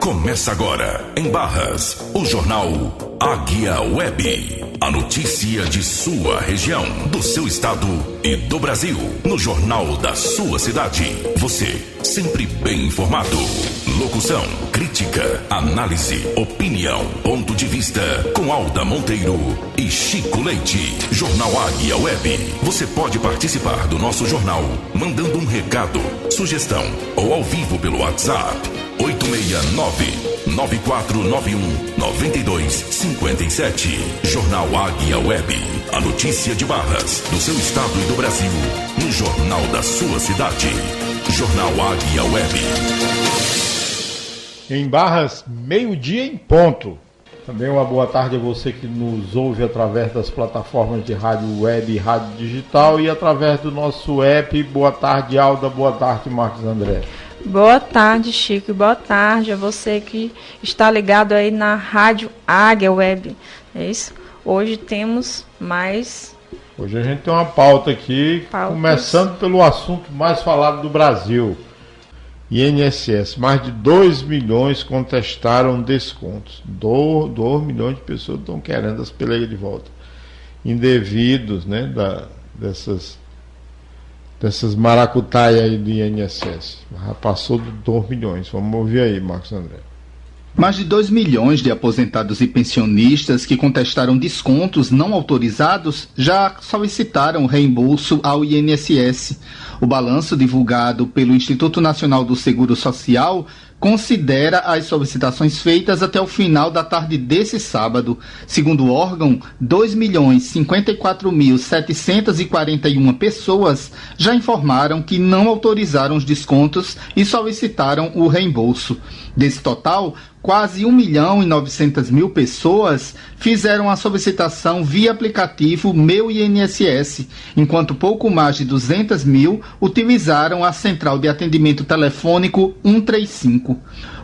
Começa agora, em Barras, o jornal Águia Web. A notícia de sua região, do seu estado e do Brasil. No jornal da sua cidade. Você, sempre bem informado. Locução, crítica, análise, opinião, ponto de vista. Com Alda Monteiro e Chico Leite. Jornal Águia Web. Você pode participar do nosso jornal mandando um recado, sugestão ou ao vivo pelo WhatsApp. 869-9491-9257. Jornal Águia Web. A notícia de Barras, do seu estado e do Brasil, no jornal da sua cidade. Jornal Águia Web. Em Barras, meio-dia em ponto. Também uma boa tarde a você que nos ouve através das plataformas de rádio web e rádio digital e através do nosso app. Boa tarde, Alda. Boa tarde, Marcos André. Boa tarde, Chico. Boa tarde a você que está ligado aí na Rádio Águia Web. É isso? Hoje temos mais... Hoje a gente tem uma pauta aqui, começando pelo assunto mais falado do Brasil. INSS. Mais de 2 milhões contestaram descontos. 2 milhões de pessoas estão querendo as peleias de volta. Indevidos, né, dessas maracutaias aí do INSS. Já passou de 2 milhões. Vamos ouvir aí, Marcos André. Mais de 2 milhões de aposentados e pensionistas que contestaram descontos não autorizados já solicitaram reembolso ao INSS. O balanço divulgado pelo Instituto Nacional do Seguro Social considera as solicitações feitas até o final da tarde desse sábado. Segundo o órgão, 2.054.741 pessoas já informaram que não autorizaram os descontos e solicitaram o reembolso. Desse total, quase 1.900.000 pessoas fizeram a solicitação via aplicativo Meu INSS, enquanto pouco mais de 200.000 utilizaram a central de atendimento telefônico 135.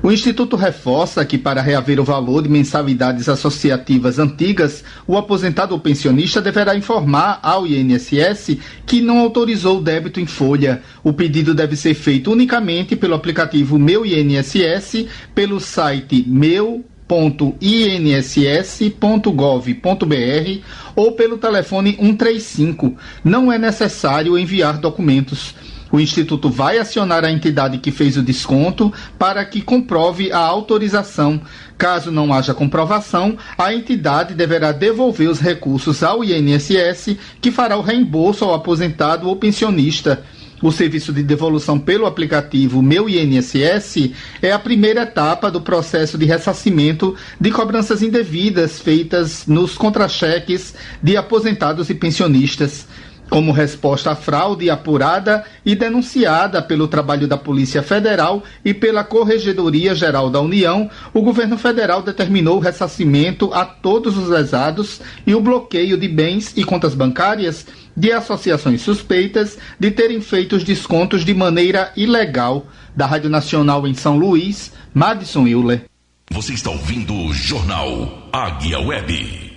O Instituto reforça que, para reaver o valor de mensalidades associativas antigas, o aposentado ou pensionista deverá informar ao INSS que não autorizou o débito em folha. O pedido deve ser feito unicamente pelo aplicativo Meu INSS, pelo site meu.inss.gov.br ou pelo telefone 135. Não é necessário enviar documentos. O Instituto vai acionar a entidade que fez o desconto para que comprove a autorização. Caso não haja comprovação, a entidade deverá devolver os recursos ao INSS, que fará o reembolso ao aposentado ou pensionista. O serviço de devolução pelo aplicativo Meu INSS é a primeira etapa do processo de ressarcimento de cobranças indevidas feitas nos contra-cheques de aposentados e pensionistas. Como resposta à fraude apurada e denunciada pelo trabalho da Polícia Federal e pela Corregedoria Geral da União, o governo federal determinou o ressarcimento a todos os lesados e o bloqueio de bens e contas bancárias de associações suspeitas de terem feito os descontos de maneira ilegal. Da Rádio Nacional em São Luís, Madison Euler. Você está ouvindo o Jornal Águia Web.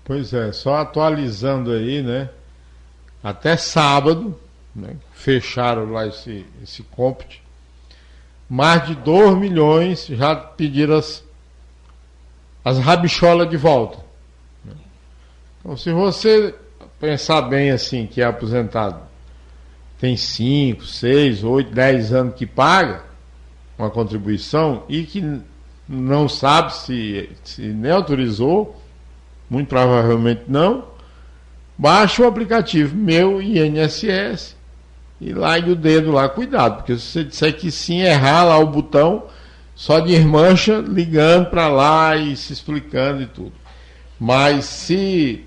Pois é, só atualizando aí, né? Até sábado, né, fecharam lá esse COMPUT. Mais de 2 milhões já pediram as rabicholas de volta. Né? Então, se você pensar bem assim, que é aposentado, tem 5, 6, 8, 10 anos que paga uma contribuição e que não sabe se nem autorizou, muito provavelmente não, baixa o aplicativo Meu INSS e largue o dedo lá, cuidado, porque se você disser que sim, errar lá o botão, só desmancha ligando para lá e se explicando e tudo. Mas se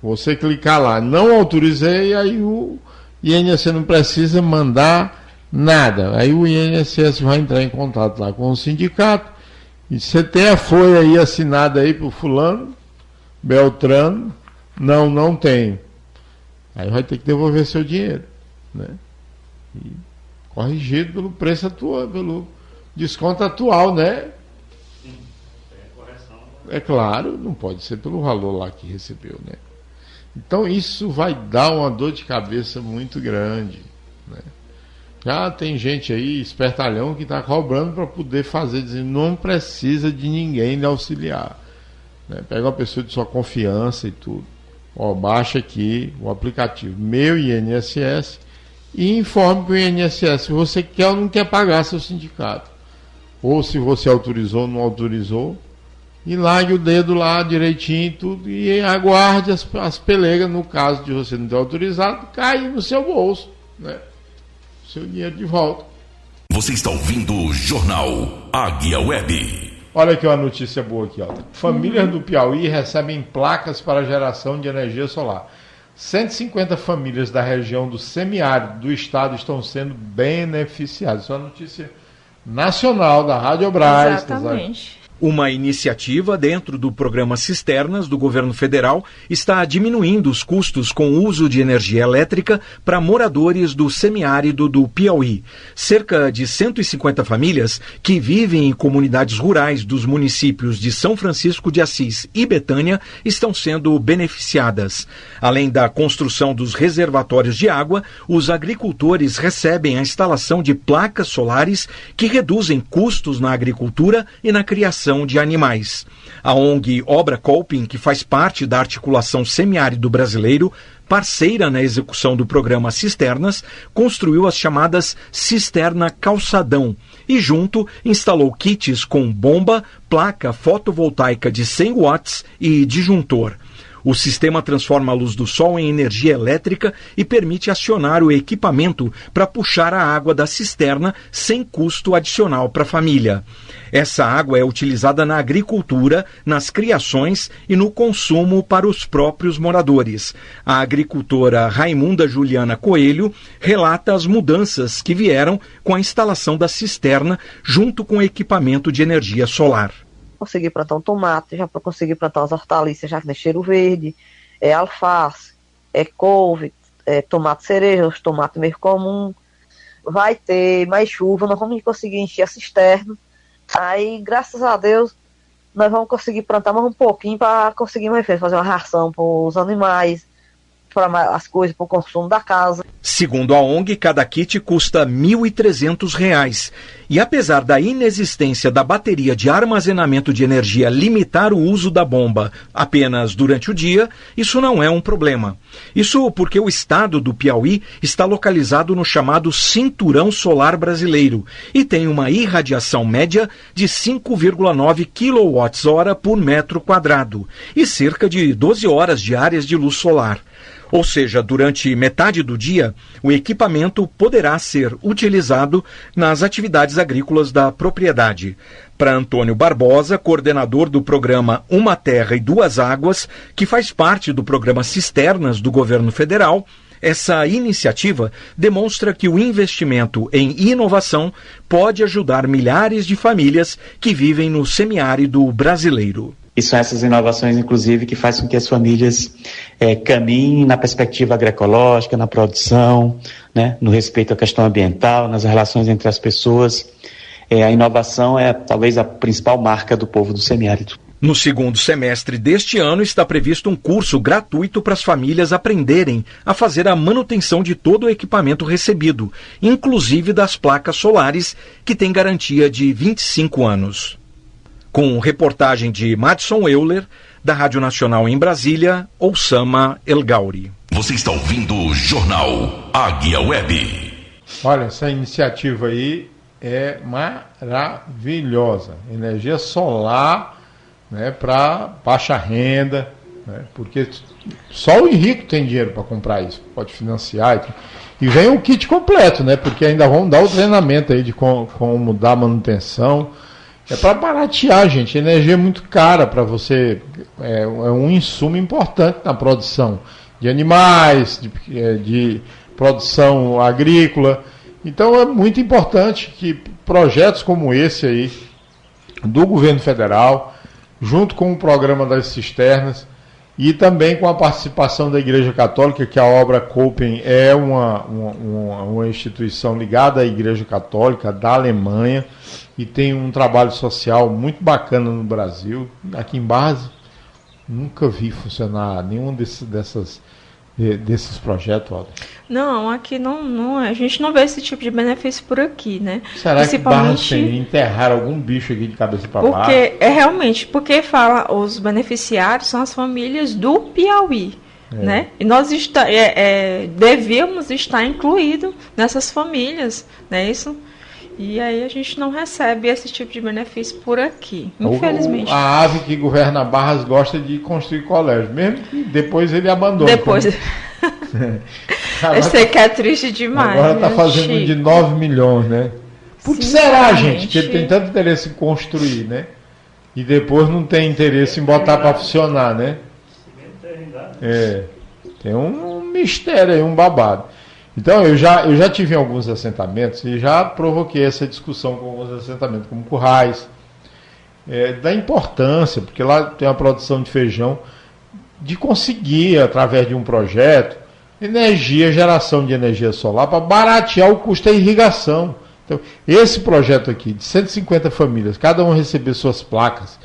você clicar lá, não autorizei, aí o INSS não precisa mandar nada, aí o INSS vai entrar em contato lá com o sindicato. E você tem a folha aí assinada aí por fulano, Beltrano, não tem. Aí vai ter que devolver seu dinheiro, né? E corrigido pelo preço atual, pelo desconto atual, né? Sim, tem correção. É claro, não pode ser pelo valor lá que recebeu, né? Então isso vai dar uma dor de cabeça muito grande, né? Já tem gente aí, espertalhão, que está cobrando para poder fazer, dizendo não precisa de ninguém lhe auxiliar. Né? Pega uma pessoa de sua confiança e tudo. Ó, baixa aqui o aplicativo Meu INSS e informe para o INSS se você quer ou não quer pagar seu sindicato. Ou se você autorizou ou não autorizou. E largue o dedo lá direitinho e tudo. E aguarde as pelegas, no caso de você não ter autorizado, cair no seu bolso, né? Seu dinheiro de volta. Você está ouvindo o Jornal Águia Web. Olha aqui uma notícia boa aqui, ó. Famílias do Piauí recebem placas para geração de energia solar. 150 famílias da região do semiárido do estado estão sendo beneficiadas. Isso é uma notícia nacional da Rádio Brás. Exatamente. Uma iniciativa dentro do programa Cisternas do governo federal está diminuindo os custos com o uso de energia elétrica para moradores do semiárido do Piauí. Cerca de 150 famílias que vivem em comunidades rurais dos municípios de São Francisco de Assis e Betânia estão sendo beneficiadas. Além da construção dos reservatórios de água, os agricultores recebem a instalação de placas solares que reduzem custos na agricultura e na criação de animais. A ONG Obra Colping, que faz parte da articulação semiárido brasileiro, parceira na execução do programa Cisternas, construiu as chamadas Cisterna Calçadão e junto instalou kits com bomba, placa fotovoltaica de 100 watts e disjuntor. O sistema transforma a luz do sol em energia elétrica e permite acionar o equipamento para puxar a água da cisterna sem custo adicional para a família. Essa água é utilizada na agricultura, nas criações e no consumo para os próprios moradores. A agricultora Raimunda Juliana Coelho relata as mudanças que vieram com a instalação da cisterna junto com o equipamento de energia solar. Consegui plantar um tomate, já consegui plantar umas hortaliças, já de cheiro verde, alface, couve, tomate cereja, os tomates meio comum. Vai ter mais chuva, nós vamos conseguir encher a cisterna. Aí, graças a Deus, nós vamos conseguir plantar mais um pouquinho para conseguir mais fazer uma ração para os animais, para as coisas para o consumo da casa. Segundo a ONG, cada kit custa R$ 1.300. E apesar da inexistência da bateria de armazenamento de energia limitar o uso da bomba apenas durante o dia, isso não é um problema. Isso porque o estado do Piauí está localizado no chamado Cinturão Solar Brasileiro e tem uma irradiação média de 5,9 kWh por metro quadrado e cerca de 12 horas diárias de luz solar. Ou seja, durante metade do dia, o equipamento poderá ser utilizado nas atividades agrícolas da propriedade. Para Antônio Barbosa, coordenador do programa Uma Terra e Duas Águas, que faz parte do programa Cisternas do governo federal, essa iniciativa demonstra que o investimento em inovação pode ajudar milhares de famílias que vivem no semiárido brasileiro. E são essas inovações, inclusive, que fazem com que as famílias caminhem na perspectiva agroecológica, na produção, né, no respeito à questão ambiental, nas relações entre as pessoas. A inovação é talvez a principal marca do povo do semiárido. No segundo semestre deste ano está previsto um curso gratuito para as famílias aprenderem a fazer a manutenção de todo o equipamento recebido, inclusive das placas solares, que tem garantia de 25 anos. Com reportagem de Madson Euler, da Rádio Nacional em Brasília, Oussama El Gauri. Você está ouvindo o Jornal Águia Web. Olha, essa iniciativa aí é maravilhosa. Energia solar, né, para baixa renda, né, porque só o rico tem dinheiro para comprar isso, pode financiar. E vem um kit completo, né, porque ainda vão dar o treinamento aí de como dar manutenção. É para baratear, gente. A energia é muito cara para você. É um insumo importante na produção de animais, de produção agrícola. Então é muito importante que projetos como esse aí, do governo federal, junto com o programa das cisternas e também com a participação da Igreja Católica, que a Obra Colping é uma instituição ligada à Igreja Católica da Alemanha, e tem um trabalho social muito bacana no Brasil. Aqui em Barras, nunca vi funcionar nenhum desses projetos, Alda? Não, aqui não, a gente não vê esse tipo de benefício por aqui, né? Será que Barras tem enterrar algum bicho aqui de cabeça para baixo? Porque fala, os beneficiários são as famílias do Piauí, né? E nós devíamos estar incluídos nessas famílias, né? Isso. E aí a gente não recebe esse tipo de benefício por aqui, infelizmente. A ave que governa Barras gosta de construir colégio, mesmo que depois ele abandone. Depois. Eu sei que é triste demais. Agora está fazendo um de 9 milhões, né? Por que será, gente, que ele tem tanto interesse em construir, né? E depois não tem interesse em botar para funcionar, né? Tem um mistério aí, um babado. Então, eu já tive em alguns assentamentos e já provoquei essa discussão com alguns assentamentos, como Currais, da importância, porque lá tem a produção de feijão, de conseguir, através de um projeto, geração de energia solar para baratear o custo da irrigação. Então, esse projeto aqui, de 150 famílias, cada um receber suas placas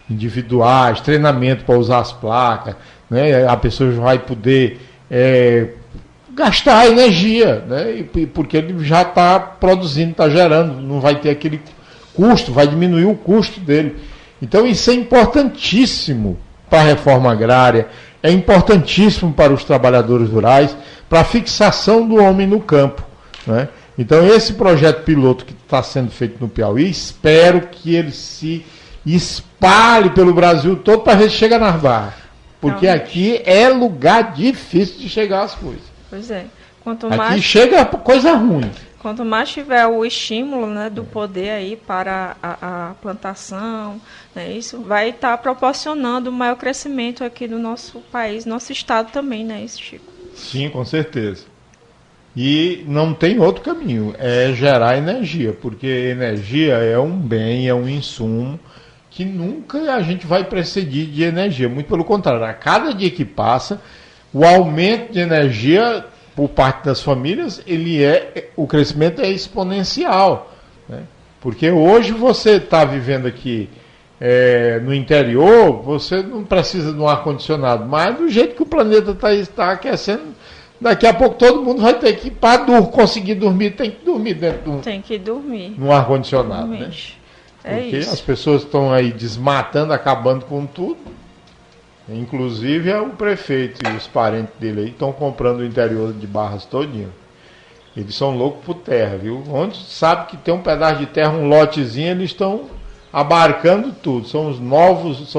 individuais, treinamento para usar as placas, né? A pessoa vai poder gastar energia, né? Porque ele já está produzindo, está gerando, não vai ter aquele custo, vai diminuir o custo dele. Então isso é importantíssimo para a reforma agrária, é importantíssimo para os trabalhadores rurais, para a fixação do homem no campo, né? Então esse projeto piloto que está sendo feito no Piauí, espero que ele se espalhe pelo Brasil todo para ver se chega nas Barras, porque aqui é lugar difícil de chegar às coisas. Pois é. Aqui chega coisa ruim. Quanto mais tiver o estímulo, né, do poder aí para a plantação, né, isso vai estar proporcionando um maior crescimento aqui no nosso país, nosso estado também, né, Chico? Sim, com certeza. E não tem outro caminho, é gerar energia, porque energia é um bem, é um insumo que nunca a gente vai prescindir de energia. Muito pelo contrário, a cada dia que passa, o aumento de energia por parte das famílias, o crescimento é exponencial, né? Porque hoje você está vivendo aqui no interior, você não precisa de um ar-condicionado, mas do jeito que o planeta está aquecendo, daqui a pouco todo mundo vai ter que, para conseguir dormir, tem que dormir dentro no ar-condicionado, né? Porque as pessoas estão aí desmatando, acabando com tudo. Inclusive o prefeito e os parentes dele aí estão comprando o interior de Barras todinho. Eles são loucos por terra, viu? Onde sabe que tem um pedaço de terra, um lotezinho, eles estão abarcando tudo. São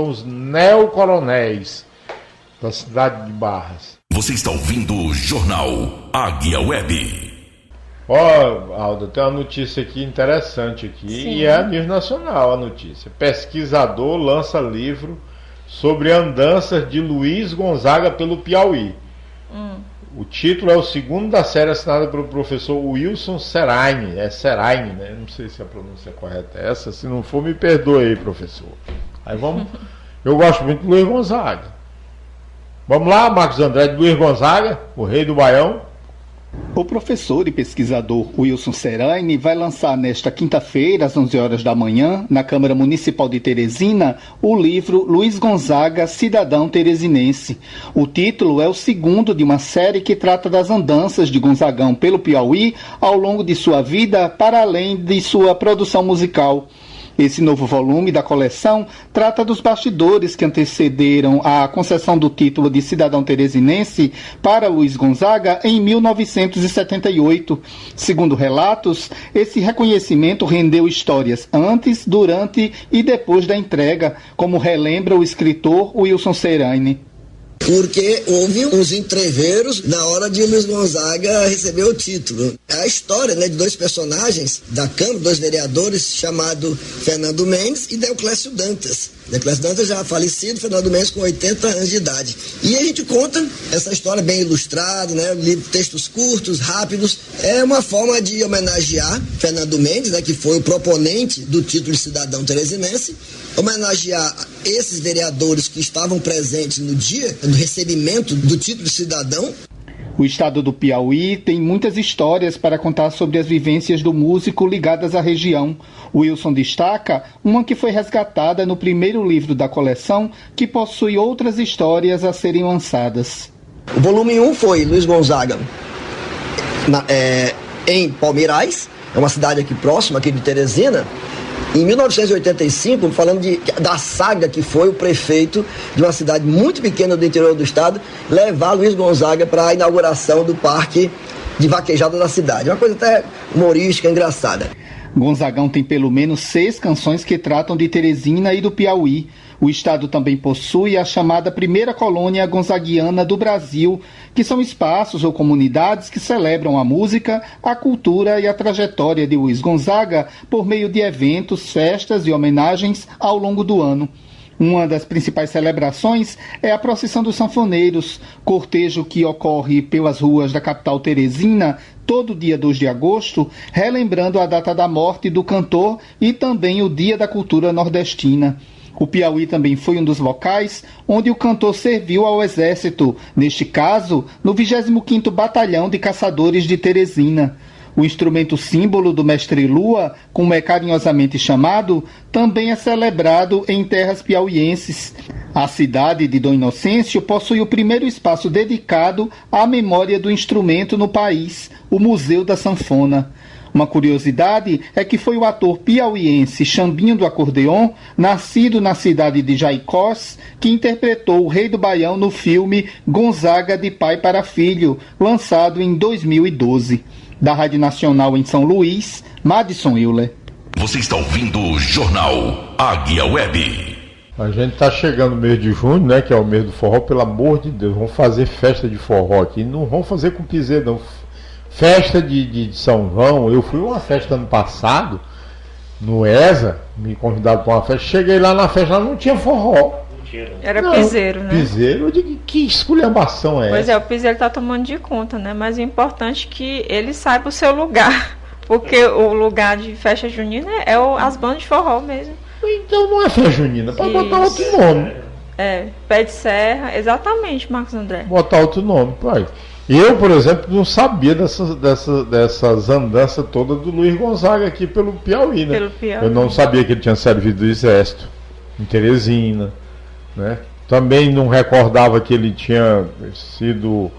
os neocoronéis da cidade de Barras. Você está ouvindo o Jornal Águia Web. Alda, tem uma notícia aqui interessante aqui. Sim. E é a nível nacional a notícia. Pesquisador lança livro sobre andanças de Luiz Gonzaga pelo Piauí. O título é o segundo da série, assinado pelo professor Wilson Seraine. É Seraine, né? Não sei se a pronúncia correta é essa. Se não for, me perdoe aí, professor. Aí vamos. Eu gosto muito do Luiz Gonzaga. Vamos lá, Marcos André de Luiz Gonzaga, o rei do Baião. O professor e pesquisador Wilson Seraine vai lançar nesta quinta-feira, às 11 horas da manhã, na Câmara Municipal de Teresina, o livro Luiz Gonzaga, Cidadão Teresinense. O título é o segundo de uma série que trata das andanças de Gonzagão pelo Piauí ao longo de sua vida, para além de sua produção musical. Esse novo volume da coleção trata dos bastidores que antecederam a concessão do título de cidadão teresinense para Luiz Gonzaga em 1978. Segundo relatos, esse reconhecimento rendeu histórias antes, durante e depois da entrega, como relembra o escritor Wilson Seraine. Porque houve uns entreveros na hora de Luiz Gonzaga receber o título. É a história, né, de dois personagens da Câmara, dois vereadores, chamado Fernando Mendes e Deoclésio Dantas. Deoclésio Dantas já falecido, Fernando Mendes com 80 anos de idade. E a gente conta essa história bem ilustrada, né, textos curtos, rápidos. É uma forma de homenagear Fernando Mendes, né, que foi o proponente do título de cidadão teresinense, homenagear esses vereadores que estavam presentes no dia do recebimento do título de cidadão. O estado do Piauí tem muitas histórias para contar sobre as vivências do músico ligadas à região. O Wilson destaca uma que foi resgatada no primeiro livro da coleção, que possui outras histórias a serem lançadas. O volume 1 foi Luiz Gonzaga em Palmeirais, é uma cidade aqui próxima, aqui de Teresina. Em 1985, falando da saga que foi o prefeito de uma cidade muito pequena do interior do estado levar Luiz Gonzaga para a inauguração do parque de vaquejada da cidade. Uma coisa até humorística, engraçada. Gonzagão tem pelo menos 6 canções que tratam de Teresina e do Piauí. O estado também possui a chamada primeira colônia gonzaguiana do Brasil, que são espaços ou comunidades que celebram a música, a cultura e a trajetória de Luiz Gonzaga por meio de eventos, festas e homenagens ao longo do ano. Uma das principais celebrações é a Procissão dos Sanfoneiros, cortejo que ocorre pelas ruas da capital Teresina todo dia 2 de agosto, relembrando a data da morte do cantor e também o Dia da Cultura Nordestina. O Piauí também foi um dos locais onde o cantor serviu ao Exército, neste caso, no 25º Batalhão de Caçadores de Teresina. O instrumento símbolo do Mestre Lua, como é carinhosamente chamado, também é celebrado em terras piauienses. A cidade de Dom Inocêncio possui o primeiro espaço dedicado à memória do instrumento no país, o Museu da Sanfona. Uma curiosidade é que foi o ator piauiense Xambinho do Acordeon, nascido na cidade de Jaicós, que interpretou o Rei do Baião no filme Gonzaga de Pai para Filho, lançado em 2012. Da Rádio Nacional em São Luís, Madison Euler. Você está ouvindo o Jornal Águia Web. A gente está chegando no mês de junho, né, que é o mês do forró, pelo amor de Deus, vamos fazer festa de forró aqui, não vamos fazer com piseiro, não. Festa de São João, eu fui a uma festa ano passado, no ESA, me convidaram para uma festa, cheguei lá na festa, lá não tinha forró. Era piseiro, né? Piseiro, eu digo, que esculhambação é essa? Pois é, o piseiro está tomando de conta, né? Mas o importante é que ele saiba o seu lugar, porque o lugar de festa junina é as bandas de forró mesmo. Então não é festa junina, pode botar outro nome. Pé de serra, exatamente, Marcos André. Botar outro nome, pai. Eu, por exemplo, não sabia dessas andanças todas do Luiz Gonzaga aqui pelo Piauí, né? Pelo Piauí. Eu não sabia que ele tinha servido do Exército em Teresina, né? Também não recordava que ele tinha sido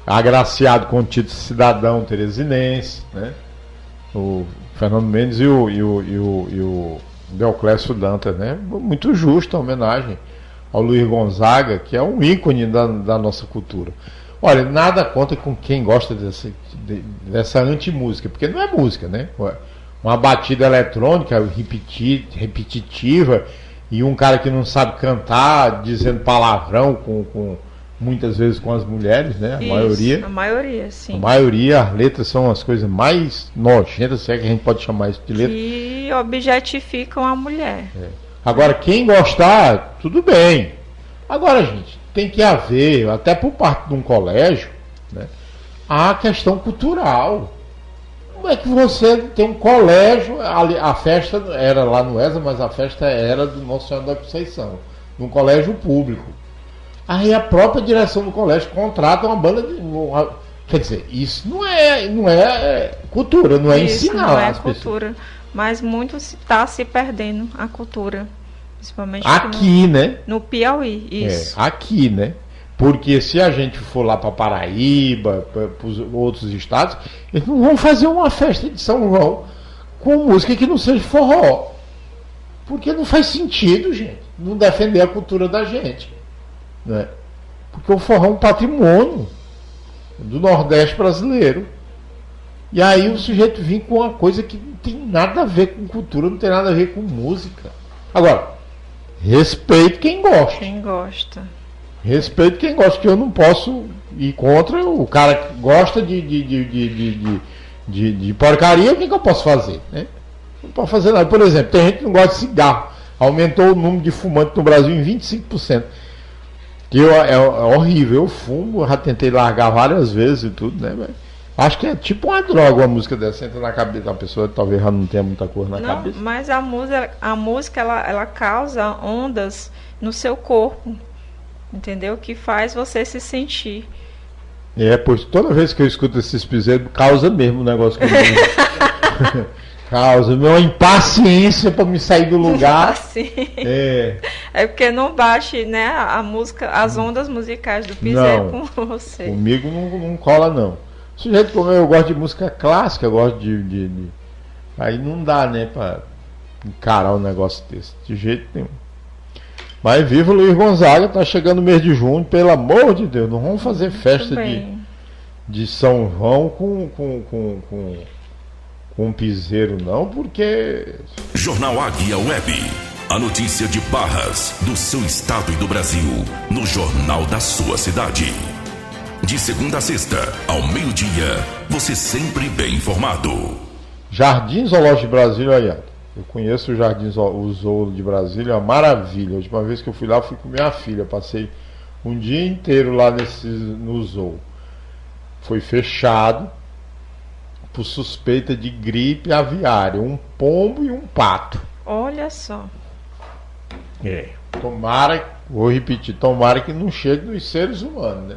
agraciado com o título de cidadão teresinense, né? O Fernando Mendes e o Deoclésio Dantas, né? Muito justa a homenagem ao Luiz Gonzaga, que é um ícone da nossa cultura. Olha, nada contra com quem gosta dessa anti-música, porque não é música, né? Uma batida eletrônica repetitiva e um cara que não sabe cantar, dizendo palavrão muitas vezes com as mulheres, né? A maioria. A maioria, sim. A maioria, as letras são as coisas mais nojentas, se é que a gente pode chamar isso de letra. Que objetificam a mulher. Agora, quem gostar, tudo bem. Agora, gente, tem que haver, até por parte de um colégio, né, a questão cultural. Como é que você tem um colégio, a festa era lá no ESA, mas a festa era do Nossa Senhora da Conceição, num colégio público. Aí a própria direção do colégio contrata uma banda de... Quer dizer, isso não é cultura, não é isso, ensinar não é as cultura, pessoas. Mas muito está se perdendo a cultura. Principalmente aqui, né? No Piauí, isso. Aqui, né? Porque se a gente for lá para Paraíba, para os outros estados, eles não vão fazer uma festa de São João com música que não seja forró. Porque não faz sentido, gente, não defender a cultura da gente, né? Porque o forró é um patrimônio do Nordeste brasileiro. E aí o sujeito vem com uma coisa que não tem nada a ver com cultura, não tem nada a ver com música. Agora, respeito quem gosta. Quem gosta. Respeito quem gosta, que eu não posso ir contra o cara que gosta de porcaria, o que eu posso fazer, né? Não posso fazer nada. Por exemplo, tem gente que não gosta de cigarro. Aumentou o número de fumantes no Brasil em 25%. Que é horrível. Eu fumo, já tentei largar várias vezes e tudo, né? Mas acho que é tipo uma droga, uma música dessa entra na cabeça da pessoa, talvez já não tenha muita coisa na cabeça. Mas a música ela causa ondas no seu corpo, entendeu? Que faz você se sentir. Pois toda vez que eu escuto esses piseiros, causa mesmo um negócio comigo. Causa uma impaciência para me sair do lugar. Sim. É porque não baixe, né, a música, as ondas musicais do piseiro com você. Comigo não cola, não. Sujeito como eu gosto de música clássica, eu gosto de... Aí não dá, né, para encarar um negócio desse, de jeito nenhum. Mas viva o Luiz Gonzaga, tá chegando o mês de junho, pelo amor de Deus, não vamos fazer festa de São João com piseiro não, porque... Jornal Águia Web, a notícia de Barras, do seu estado e do Brasil, no jornal da sua cidade. De segunda a sexta, ao meio-dia, você sempre bem informado. Jardim Zoológico de Brasília, olha, eu conheço o Jardim Zoológico de Brasília, é uma maravilha. A última vez que eu fui lá, fui com minha filha, passei um dia inteiro lá no zoo. Foi fechado por suspeita de gripe aviária, um pombo e um pato. Olha só. Tomara, vou repetir, tomara que não chegue nos seres humanos, né?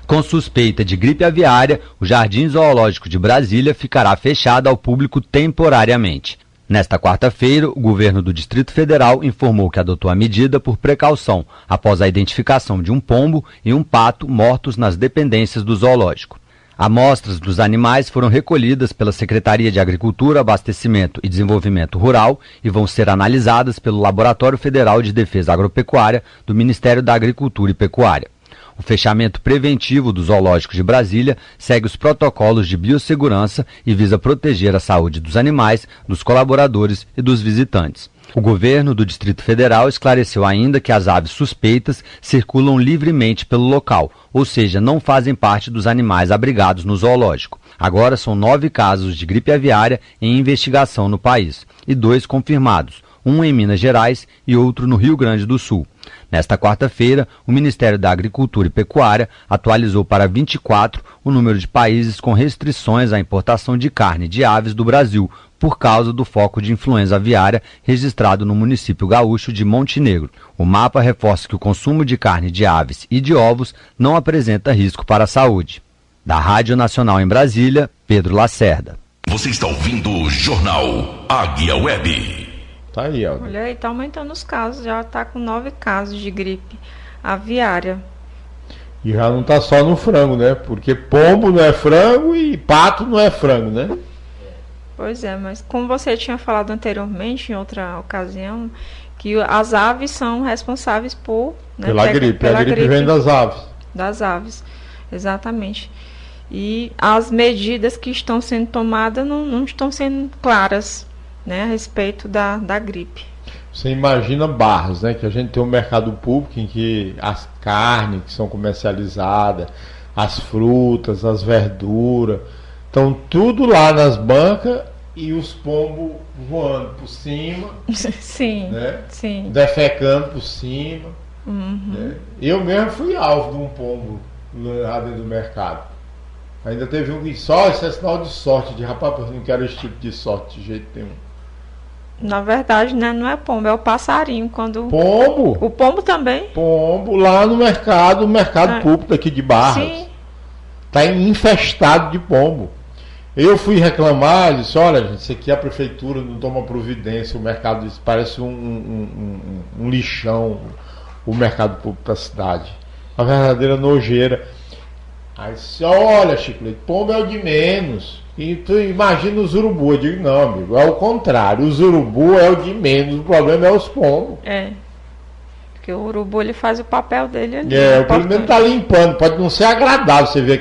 Com suspeita de gripe aviária, o Jardim Zoológico de Brasília ficará fechado ao público temporariamente. Nesta quarta-feira, o governo do Distrito Federal informou que adotou a medida por precaução, após a identificação de um pombo e um pato mortos nas dependências do zoológico. Amostras dos animais foram recolhidas pela Secretaria de Agricultura, Abastecimento e Desenvolvimento Rural e vão ser analisadas pelo Laboratório Federal de Defesa Agropecuária do Ministério da Agricultura e Pecuária. O fechamento preventivo do Zoológico de Brasília segue os protocolos de biossegurança e visa proteger a saúde dos animais, dos colaboradores e dos visitantes. O governo do Distrito Federal esclareceu ainda que as aves suspeitas circulam livremente pelo local, ou seja, não fazem parte dos animais abrigados no zoológico. Agora são 9 casos de gripe aviária em investigação no país e 2 confirmados, um em Minas Gerais e outro no Rio Grande do Sul. Nesta quarta-feira, o Ministério da Agricultura e Pecuária atualizou para 24 o número de países com restrições à importação de carne de aves do Brasil, por causa do foco de influenza aviária registrado no município gaúcho de Montenegro. O mapa reforça que o consumo de carne de aves e de ovos não apresenta risco para a saúde. Da Rádio Nacional em Brasília, Pedro Lacerda. Você está ouvindo o Jornal Águia Web. Tá aí, ó. Olha aí, tá aumentando os casos, já tá com 9 casos de gripe aviária. E já não tá só no frango, né? Porque pombo não é frango e pato não é frango, né? Pois é, mas como você tinha falado anteriormente, em outra ocasião, que as aves são responsáveis por... Né, pela gripe. A gripe vem das aves. Das aves, exatamente. E as medidas que estão sendo tomadas não estão sendo claras, né, a respeito da gripe. Você imagina Barras, né, que a gente tem um mercado público em que as carnes que são comercializadas, as frutas, as verduras, estão tudo lá nas bancas e os pombos voando por cima. Sim, né, sim. Defecando por cima. Uhum. Né. Eu mesmo fui alvo de um pombo lá dentro do mercado. Ainda teve um que só, isso é sinal de sorte, de rapaz, eu não quero esse tipo de sorte de jeito nenhum. Na verdade, né, não é pombo, é o passarinho. Pombo? O pombo também? Pombo, lá no mercado público aqui de Barras. Sim. Está infestado de pombo. Eu fui reclamar, disse, olha, gente, isso aqui a prefeitura não toma providência, o mercado parece um lixão, o mercado público da cidade. Uma verdadeira nojeira. Aí disse, olha, Chico, pombo é o de menos. E tu imagina os urubu. Eu digo, não, amigo, é o contrário. Os urubu é o de menos, o problema é os pombos. É. Porque o urubu ele faz o papel dele ali. Pelo menos tá limpando. Pode não ser agradável você ver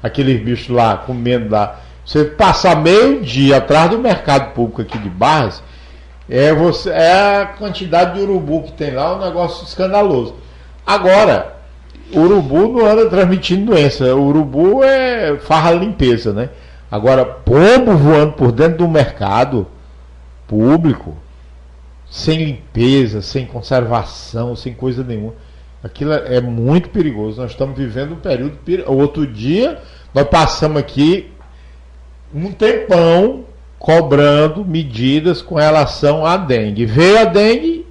aqueles bichos lá comendo lá. Você passar meio dia atrás do mercado público aqui de Barras, é a quantidade de urubu que tem lá, um negócio escandaloso. Agora, o urubu não anda transmitindo doença. O urubu farra limpeza, né? Agora, pombo voando por dentro do mercado público, sem limpeza, sem conservação, sem coisa nenhuma. Aquilo é muito perigoso. Nós estamos vivendo um período perigoso. Outro dia, nós passamos aqui um tempão cobrando medidas com relação à dengue. Veio a dengue,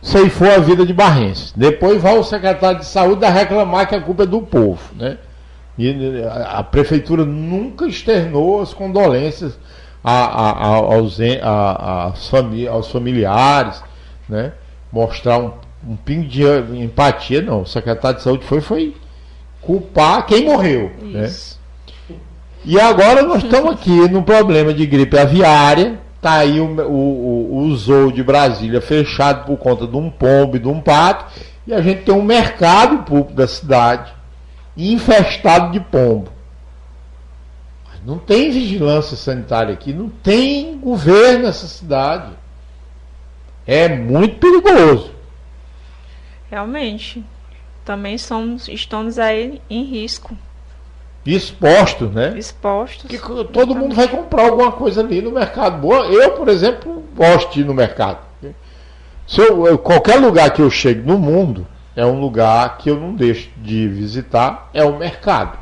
ceifou a vida de barrenses. Depois vai o secretário de saúde a reclamar que a culpa é do povo, né? E a prefeitura nunca externou as condolências aos familiares, né? Mostrar um pingo de empatia, não. O secretário de saúde foi culpar quem morreu, né? E agora nós estamos aqui no problema de gripe aviária. Está aí o zoo de Brasília fechado por conta de um pombo e de um pato, e a gente tem um mercado público da cidade infestado de pombo. Mas não tem vigilância sanitária aqui, não tem governo nessa cidade. É muito perigoso. Realmente. Também estamos aí em risco. Expostos, né? Expostos. Que todo mundo vai comprar alguma coisa ali no mercado. Eu, por exemplo, gosto de ir no mercado. Qualquer lugar que eu chegue no mundo é um lugar que eu não deixo de visitar, é o mercado.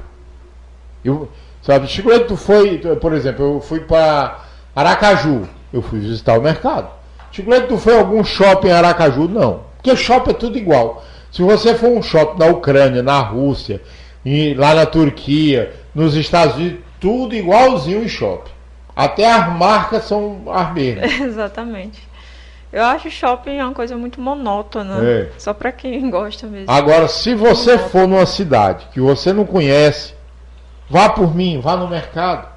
Chico Leite, tu foi, por exemplo, eu fui para Aracaju, eu fui visitar o mercado. Chico Leite, tu foi a algum shopping em Aracaju? Não. Porque shopping é tudo igual. Se você for um shopping na Ucrânia, na Rússia, lá na Turquia, nos Estados Unidos, tudo igualzinho em shopping. Até as marcas são as mesmas. Exatamente. Eu acho shopping uma coisa muito monótona. Só para quem gosta mesmo. Agora, se você for numa cidade que você não conhece, vá por mim, vá no mercado.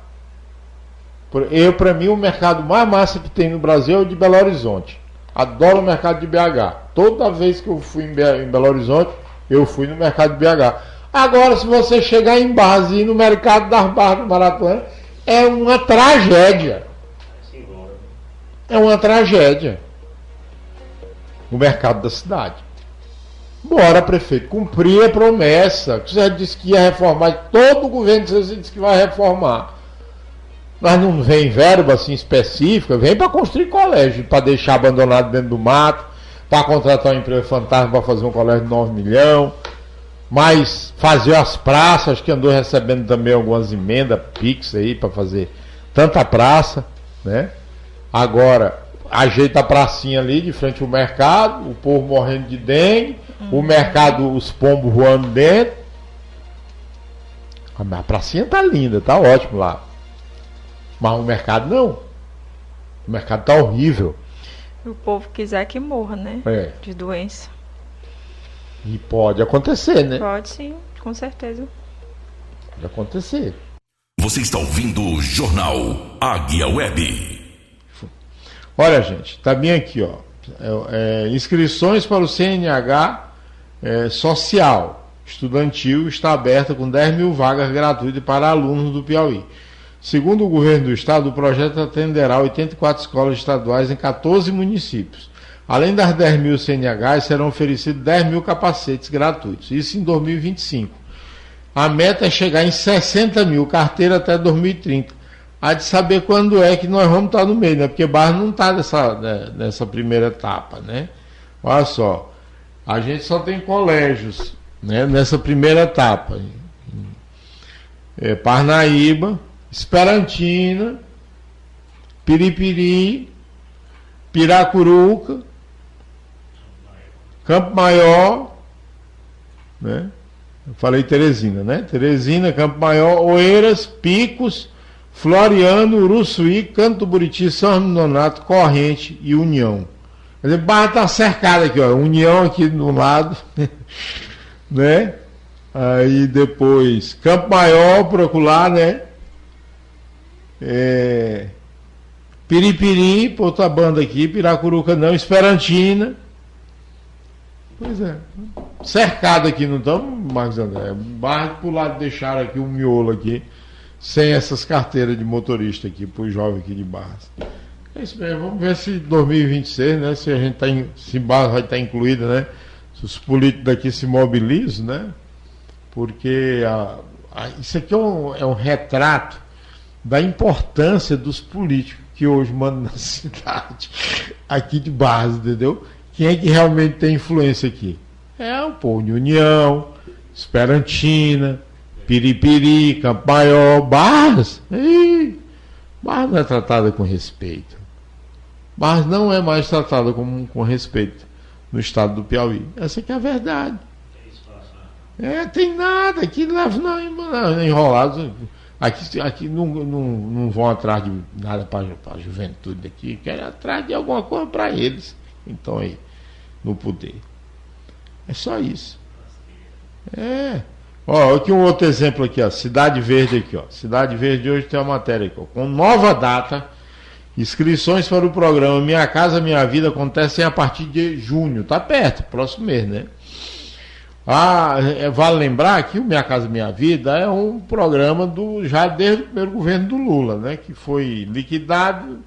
Para mim, o mercado mais massa que tem no Brasil é o de Belo Horizonte. Adoro o mercado de BH. Toda vez que eu fui em Belo Horizonte, eu fui no mercado de BH. Agora, se você chegar em Barras e ir no mercado das Barras do Maracanã, é uma tragédia. É uma tragédia. O mercado da cidade. Bora, prefeito, cumprir a promessa. Você disse que ia reformar. Todo o governo você disse que vai reformar. Mas não vem verba assim específica, vem para construir colégio, para deixar abandonado dentro do mato, para contratar uma empresa fantasma para fazer um colégio de 9 milhões. Mas fazer as praças, acho que andou recebendo também algumas emendas PIX aí para fazer tanta praça, né? Agora, ajeita a pracinha ali de frente ao mercado, o povo morrendo de dengue, o mercado, os pombos voando dentro. A pracinha tá linda, tá ótimo lá. Mas o mercado não. O mercado tá horrível. O povo quiser que morra, né? De doença. E pode acontecer, né? Pode sim, com certeza. Pode acontecer. Você está ouvindo o Jornal Águia Web. Olha, gente, tá bem aqui, ó. Inscrições para o CNH social estudantil está aberta com 10 mil vagas gratuitas para alunos do Piauí. Segundo o governo do estado, o projeto atenderá 84 escolas estaduais em 14 municípios. Além das 10 mil CNHs, serão oferecidos 10 mil capacetes gratuitos. Isso em 2025. A meta é chegar em 60 mil carteiras até 2030. Há de saber quando é que nós vamos estar no meio, né? Porque Barra não está nessa primeira etapa, né? Olha só, a gente só tem colégios, né, nessa primeira etapa. Parnaíba, Esperantina, Piripiri, Piracuruca, Campo Maior, né? Eu falei Teresina, né? Teresina, Campo Maior, Oeiras, Picos, Floriano, Uruçuí, Canto do Buriti, São Donato, Corrente e União. Quer dizer, Barra está cercada aqui, ó. União aqui do lado, né? Aí depois Campo Maior, por acolá, né? Piripiri, por outra banda aqui, Piracuruca não, Esperantina. Pois é. Cercado aqui, não estamos, Marcos André? Barra por lado deixaram aqui um miolo aqui, sem essas carteiras de motorista aqui, para o jovem aqui de Barras. É isso mesmo, vamos ver se 2026, né? Se a gente se Barras vai estar incluída, né? Se os políticos daqui se mobilizam, né? Porque isso aqui é um retrato da importância dos políticos que hoje mandam na cidade aqui de Barras, entendeu? Quem é que realmente tem influência aqui? É o povo de União, Esperantina, Piripiri, Campo Maior, Barras. Barras não é tratada com respeito. Barras não é mais tratada com respeito no estado do Piauí. Essa que é a verdade. Tem nada, aqui não, enrolados. Aqui não vão atrás de nada para a juventude aqui, querem atrás de alguma coisa para eles. Então aí, no poder. É só isso. Ó, aqui um outro exemplo aqui, ó. Cidade Verde aqui, ó. Cidade Verde hoje tem uma matéria aqui, ó. Com nova data, inscrições para o programa Minha Casa Minha Vida acontecem a partir de junho. Tá perto, próximo mês, né? Vale lembrar que o Minha Casa Minha Vida é um programa já desde o primeiro governo do Lula, né? Que foi liquidado,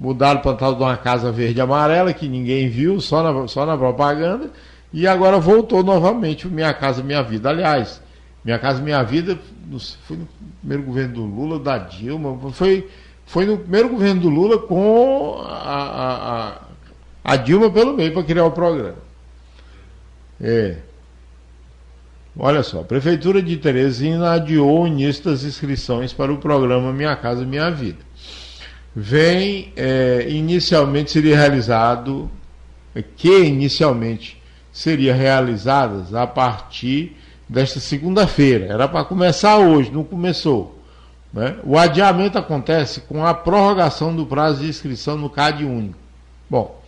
mudaram para tal de uma casa verde e amarela que ninguém viu, só na propaganda, e agora voltou novamente o Minha Casa Minha Vida. Aliás, Minha Casa Minha Vida foi no primeiro governo do Lula, da Dilma, foi no primeiro governo do Lula com a Dilma pelo meio para criar o programa. Olha só, a Prefeitura de Teresina adiou o início das inscrições para o programa Minha Casa Minha Vida. Inicialmente seria realizadas a partir desta segunda-feira. Era para começar hoje, não começou, né? O adiamento acontece com a prorrogação do prazo de inscrição no CAD único. Bom,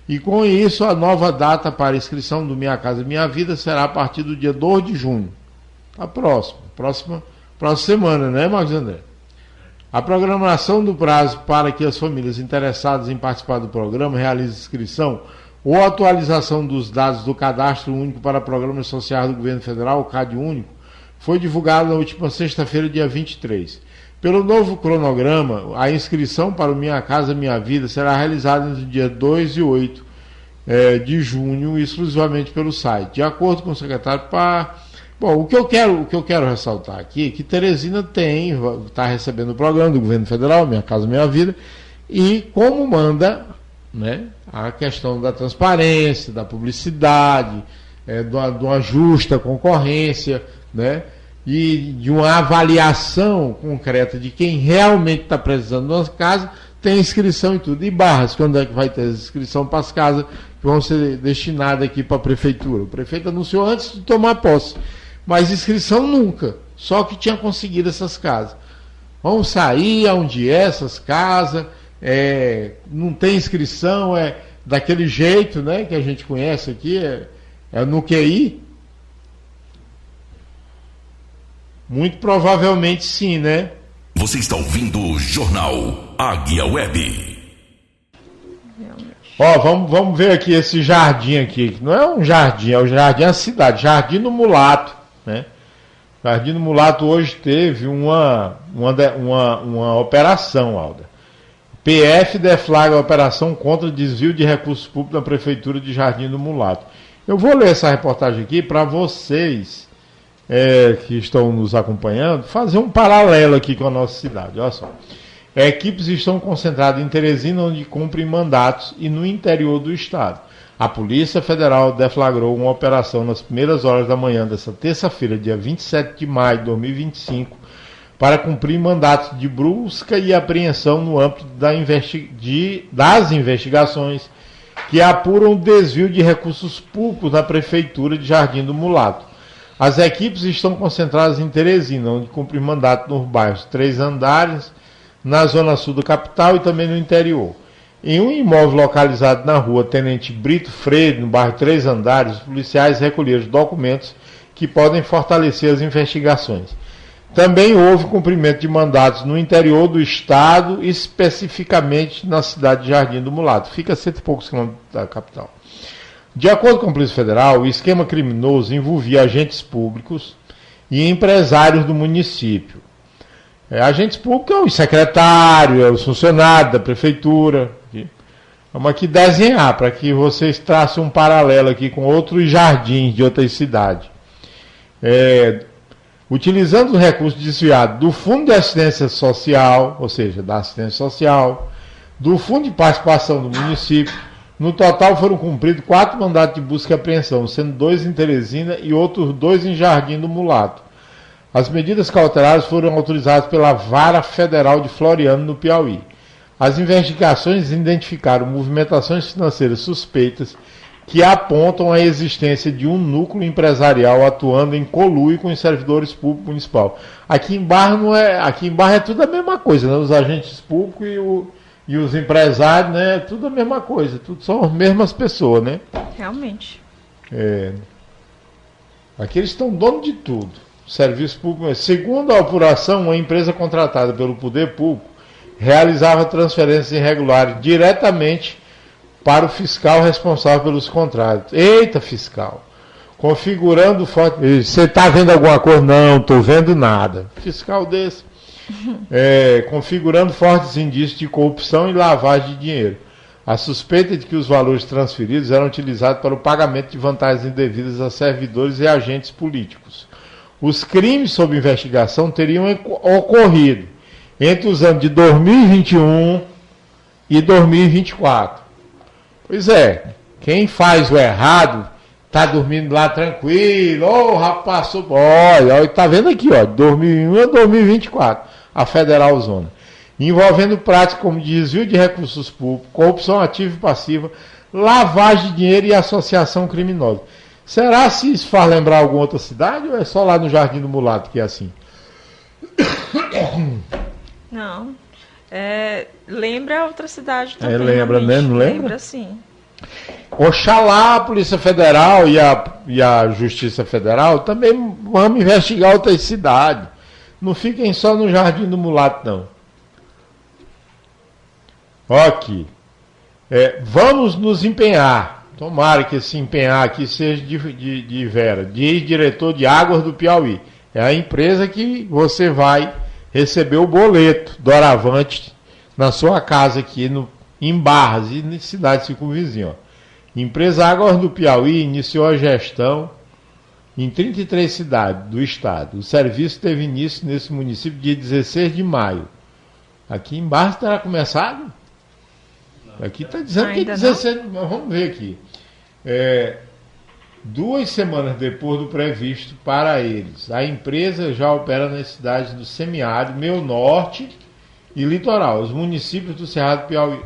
e com isso a nova data para inscrição do Minha Casa Minha Vida será a partir do dia 2 de junho. Tá próxima semana, né, Marcos André? A programação do prazo para que as famílias interessadas em participar do programa realizem inscrição ou atualização dos dados do Cadastro Único para Programas Sociais do Governo Federal, o CAD Único, foi divulgado na última sexta-feira, dia 23. Pelo novo cronograma, a inscrição para o Minha Casa Minha Vida será realizada entre o dia 2 e 8 de junho, exclusivamente pelo site. De acordo com o secretário Bom, o que eu quero ressaltar aqui é que Teresina está recebendo o programa do Governo Federal, Minha Casa Minha Vida, e como manda, né, a questão da transparência, da publicidade, de uma justa concorrência, né, e de uma avaliação concreta de quem realmente está precisando de uma casa, tem inscrição e tudo. E Barras, quando é que vai ter inscrição para as casas que vão ser destinadas aqui para a Prefeitura? O prefeito anunciou antes de tomar posse, mas inscrição nunca, só que tinha conseguido essas casas. Vão sair aonde essas casas, não tem inscrição, daquele jeito, né, que a gente conhece aqui, é no QI. Muito provavelmente sim, né? Você está ouvindo o Jornal Águia Web. Ó, vamos ver aqui esse jardim aqui. Não é um jardim, é a cidade. Jardim do Mulato, né? Jardim do Mulato hoje teve uma operação, Alda. PF deflagra a operação contra desvio de recursos públicos na Prefeitura de Jardim do Mulato. Eu vou ler essa reportagem aqui para vocês que estão nos acompanhando, fazer um paralelo aqui com a nossa cidade. Olha só. Equipes estão concentradas em Teresina, onde cumprem mandatos, e no interior do estado. A Polícia Federal deflagrou uma operação nas primeiras horas da manhã desta terça-feira, dia 27 de maio de 2025, para cumprir mandatos de busca e apreensão no âmbito das investigações que apuram o desvio de recursos públicos na Prefeitura de Jardim do Mulato. As equipes estão concentradas em Teresina, onde cumprem mandato nos bairros 3 Andares, na zona sul da capital e também no interior. Em um imóvel localizado na rua Tenente Brito Freire, no bairro 3 Andares, os policiais recolheram documentos que podem fortalecer as investigações. Também houve cumprimento de mandatos no interior do estado, especificamente na cidade de Jardim do Mulato. Fica a 100 e poucos quilômetros da capital. De acordo com a Polícia Federal, o esquema criminoso envolvia agentes públicos e empresários do município. Agentes públicos é o secretário, é o funcionário da prefeitura. Vamos aqui desenhar para que vocês tracem um paralelo aqui com outros jardins de outras cidades. Utilizando os recursos desviados do Fundo de Assistência Social, ou seja, da assistência social, do Fundo de Participação do município, no total foram cumpridos 4 mandatos de busca e apreensão, sendo 2 em Teresina e outros 2 em Jardim do Mulato. As medidas cautelares foram autorizadas pela Vara Federal de Floriano, no Piauí. As investigações identificaram movimentações financeiras suspeitas que apontam a existência de um núcleo empresarial atuando em conluio com os servidores públicos municipais. Aqui em Barra não é, aqui em Barra é tudo a mesma coisa, né? Os agentes públicos e os empresários, né? Tudo a mesma coisa, tudo são as mesmas pessoas, né? Realmente. Aqui eles estão donos de tudo. Serviço público. Segundo a apuração, uma empresa contratada pelo poder público realizava transferências irregulares diretamente para o fiscal responsável pelos contratos. Eita, fiscal! Configurando forte. Você está vendo alguma coisa? Não, estou vendo nada. Fiscal desse. Configurando fortes indícios de corrupção e lavagem de dinheiro. A suspeita de que os valores transferidos eram utilizados para o pagamento de vantagens indevidas a servidores e agentes políticos. Os crimes sob investigação teriam ocorrido entre os anos de 2021 e 2024. Pois é, quem faz o errado está dormindo lá tranquilo. Rapaz, olha, está vendo aqui, ó, 2001 a 2024, a Federal Zona. Envolvendo práticas como desvio de recursos públicos, corrupção ativa e passiva, lavagem de dinheiro e associação criminosa. Será se isso faz lembrar alguma outra cidade ou é só lá no Jardim do Mulato que é assim? Não. Lembra outra cidade também. Lembra, né? Não lembra? Lembra, sim. Oxalá a Polícia Federal e a Justiça Federal também vamos investigar outras cidades. Não fiquem só no Jardim do Mulato, não. Aqui. Vamos nos empenhar. Tomara que esse empenhar aqui seja de Vera, diz diretor de Águas do Piauí. É a empresa que você vai receber o boleto doravante na sua casa aqui em Barras e na cidade circunvizinha. Empresa Águas do Piauí iniciou a gestão em 33 cidades do estado. O serviço teve início nesse município dia 16 de maio. Aqui em Barras terá começado? Aqui está dizendo ainda que 16, mas vamos ver aqui. 2 semanas depois do previsto para eles. A empresa já opera nas cidades do Semiárido, Meio Norte e Litoral, os municípios do Cerrado Piauí,